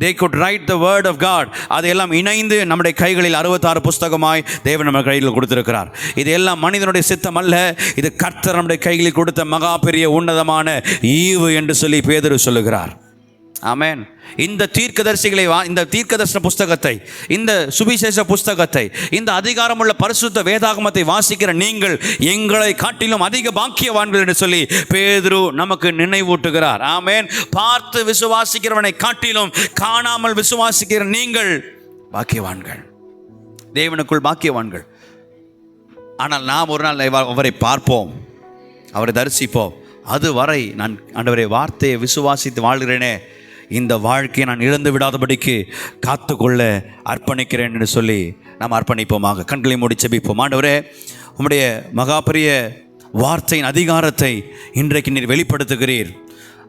they could write the word of God. அதையெல்லாம் இணைந்து நம்முடைய கைகளில் 66 புஸ்தகமாய் தேவன் நம்ம கையில் கொடுத்திருக்கிறார். இது எல்லாம் மனிதனுடைய சித்தம் அல்ல, இது கர்த்தர் நம்முடைய கைகளில் கொடுத்த மகா பெரிய உன்னதமான ஈவு என்று சொல்லி பேதுரு சொல்லுகிறார். ஆமென். இந்த தீர்க்கதரிசிகளை, இந்த தீர்க்கதரிசன புஸ்தகத்தை, இந்த சுவிசேஷ புஸ்தகத்தை, இந்த அதிகாரமுள்ள பரிசுத்த வேதாகமத்தை வாசிக்கிற நீங்கள் எங்களை காட்டிலும் அதிக பாக்கியவான்கள் என்று சொல்லி பேதுரு நமக்கு நினைவூட்டுகிறார். ஆமென். பார்த்து விசுவாசிக்கிறவனை காட்டிலும் காணாமல் விசுவாசிக்கிற நீங்கள் பாக்கியவான்கள், தேவனுக்குள் பாக்கியவான்கள். ஆனால் நாம் ஒரு நாள் அவரை பார்ப்போம், அவரை தரிசிப்போம். அதுவரை நான் ஆண்டவரே வார்த்தையை விசுவாசித்து வாழ்கிறேனே, இந்த வாழ்க்கையை நான் இழந்து விடாதபடிக்கு காத்துக்கொள்ள அர்ப்பணிக்கிறேன் என்று சொல்லி நாம் அர்ப்பணிப்போமாக. கண்களை மூடி ஜெபிப்போம். ஆண்டவரே, உம்முடைய மகாபெரிய வார்த்தையின் அதிகாரத்தை இன்றைக்கு நீர் வெளிப்படுத்துகிறீர்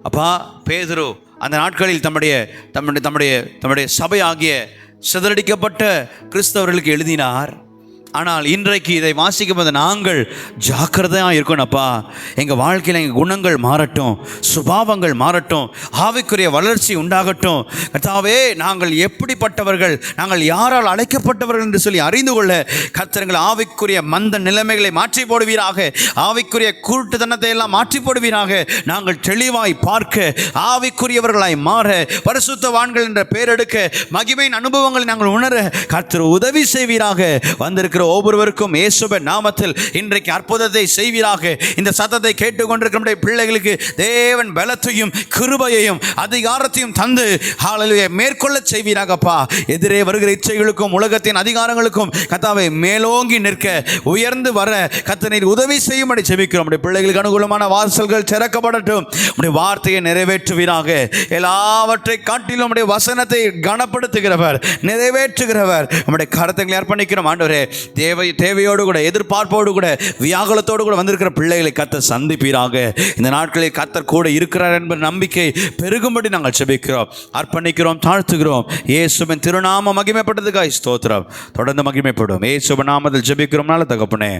அப்பா. பேதுரு அந்த நாட்களில் தம்முடைய சபையாகிய சிதறடிக்கப்பட்ட கிறிஸ்தவர்களுக்கு எழுதினார். ஆனால் இன்றைக்கு இதை வாசிக்கும் போது நாங்கள் ஜாக்கிரதையாக இருக்கணும்ப்பா. எங்கள் வாழ்க்கையில் எங்கள் குணங்கள் மாறட்டும், சுபாவங்கள் மாறட்டும், ஆவிக்குரிய வளர்ச்சி உண்டாகட்டும். கர்த்தாவே, நாங்கள் எப்படிப்பட்டவர்கள், நாங்கள் யாரால் அழைக்கப்பட்டவர்கள் என்று சொல்லி அறிந்து கொள்ள கர்த்தர் ஆவிக்குரிய மந்த நிலைமைகளை மாற்றி போடுவீராக. ஆவிக்குரிய குருட்டுத்தனத்தை எல்லாம் மாற்றி போடுவீராக. நாங்கள் தெளிவாய் பார்க்க, ஆவிக்குரியவர்களாய் மாற, பரிசுத்தவான்கள் என்ற பெயரெடுக்க, மகிமையின் அனுபவங்களை நாங்கள் உணர கர்த்தர் உதவி செய்வீராக. வந்திருக்கிற ஒவ்வொருவருக்கும் இயேசுவின் நாமத்தில் இன்றைக்கு அற்புதத்தை செய்வீராக. இந்த சத்தத்தை கேட்டுக்கொண்டிருக்கிற நம்முடைய பிள்ளைகளுக்கு தேவன் பலத்தையும் கிருபையையும் அதிகாரத்தையும் தந்து ஹல்லேலூயா மேற்கொள்ள செய்வீராகப்பா. எதிரே வருகிற இச்சைகளுக்கும் உலகத்தின் அதிகாரங்களுக்கும் கர்த்தாவே மேலோங்கி நிற்க, உயர்ந்து வர கர்த்தர் உதவி செய்யும்படி ஜெபிக்கிறோம். நம்முடைய பிள்ளைகளுக்கு அனுகூலமான வாசல்கள் திறக்கப்படட்டும். நம்முடைய வார்த்தையை நிறைவேற்றுவீராக. எல்லாவற்றை காட்டிலும் நம்முடைய வசனத்தை கனப்படுத்துகிறவர், நிறைவேற்றுகிறவர். நம்முடைய கருத்துக்களை அர்ப்பணிக்கிறோம். ஆண்டவரே, தேவையோடு கூட, எதிர்பார்ப்போடு கூட, வியாகுலத்தோடு கூட வந்திருக்கிற பிள்ளைகளை கர்த்தர் சந்திப்பீராக. இந்த நாட்களில் கர்த்தர் கூட இருக்கிறார் என்ற நம்பிக்கை பெருகும்படி நாங்கள் ஜெபிக்கிறோம், அர்ப்பணிக்கிறோம், தாழ்த்துகிறோம். இயேசுவின் திருநாமம் மகிமைப்பட்டதுக்காய் ஸ்தோத்திரம். தொடர்ந்து மகிமைப்படும் இயேசுவின் நாமத்தில் ஜெபிக்கிறோம் நல்ல தகப்பனே.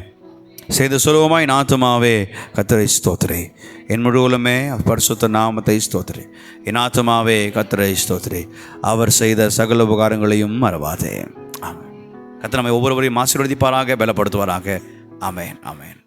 செய்த சுலபமாய் ஆத்துமாவே கர்த்தரை ஸ்தோத்திரே, என் முழுவலுமே பரிசுத்த நாமத்தை ஸ்தோத்திரே. என் ஆத்துமாவே கர்த்தரை ஸ்தோத்திரே, அவர் செய்த சகல உபகாரங்களையும் மறவாதே. ஆமென். கர்த்தர் நம்மை ஒவ்வொருவரையும் ஆசீர்வதிப்பாராக, பலப்படுத்துவாராக. ஆமென், ஆமென்.